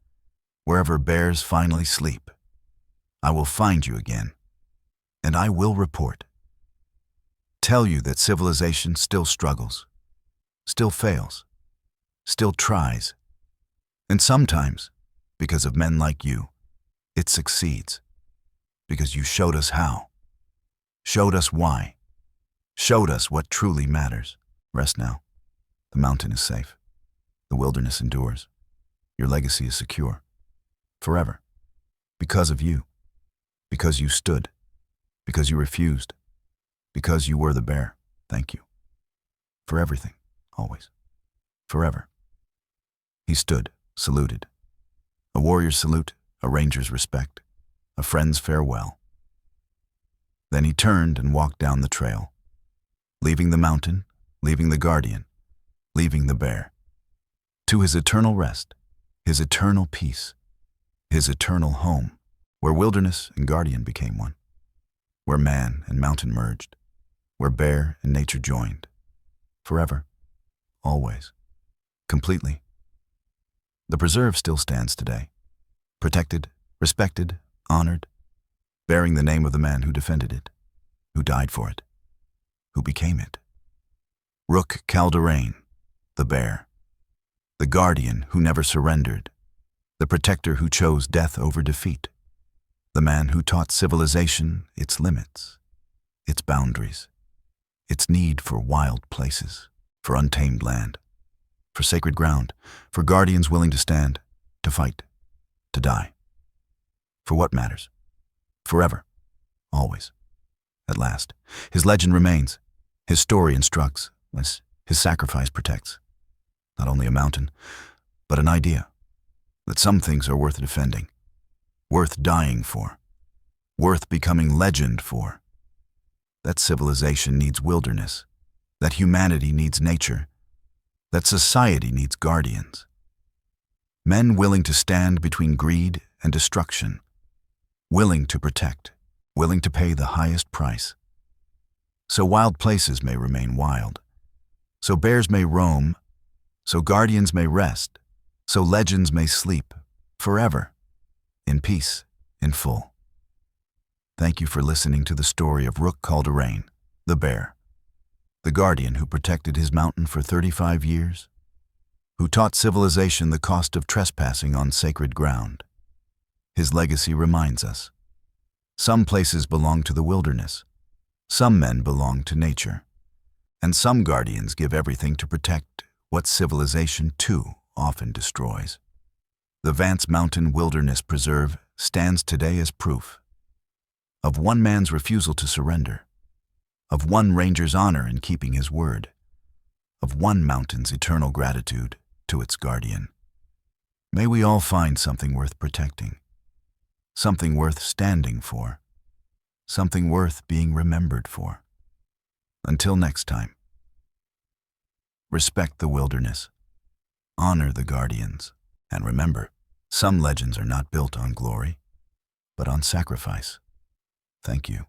[SPEAKER 1] wherever bears finally sleep. I will find you again, and I will report. Tell you that civilization still struggles, still fails, still tries, and sometimes, because of men like you, it succeeds, because you showed us how, showed us why, showed us what truly matters. Rest now. The mountain is safe. The wilderness endures. Your legacy is secure. Forever. Because of you. Because you stood. Because you refused. Because you were the bear. Thank you. For everything. Always. Forever. He stood, saluted. A warrior's salute, a ranger's respect, a friend's farewell. Then he turned and walked down the trail, leaving the mountain, leaving the guardian, leaving the bear, to his eternal rest, his eternal peace, his eternal home, where wilderness and guardian became one, where man and mountain merged, where bear and nature joined, forever, always, completely. The preserve still stands today, protected, respected, honored, bearing the name of the man who defended it, who died for it, who became it. Rook Calderane, the bear, the guardian who never surrendered, the protector who chose death over defeat, the man who taught civilization its limits, its boundaries, its need for wild places, for untamed land, for sacred ground, for guardians willing to stand, to fight, to die. For what matters? Forever, always. At last, his legend remains, his story instructs, his sacrifice protects. Not only a mountain, but an idea that some things are worth defending, worth dying for, worth becoming legend for. that civilization needs wilderness, that humanity needs nature, that society needs guardians. Men willing to stand between greed and destruction, willing to protect, willing to pay the highest price. So wild places may remain wild, so bears may roam, so guardians may rest, so legends may sleep forever, in peace, in full. Thank you for listening to the story of Rook Calderain, the bear, the guardian who protected his mountain for 35 years, who taught civilization the cost of trespassing on sacred ground. His legacy reminds us, some places belong to the wilderness, some men belong to nature, and some guardians give everything to protect what civilization too often destroys. The Vance Mountain Wilderness Preserve stands today as proof of one man's refusal to surrender, of one ranger's honor in keeping his word, of one mountain's eternal gratitude to its guardian. May we all find something worth protecting, something worth standing for, something worth being remembered for. Until next time, respect the wilderness, honor the guardians, and remember, some legends are not built on glory, but on sacrifice. Thank you.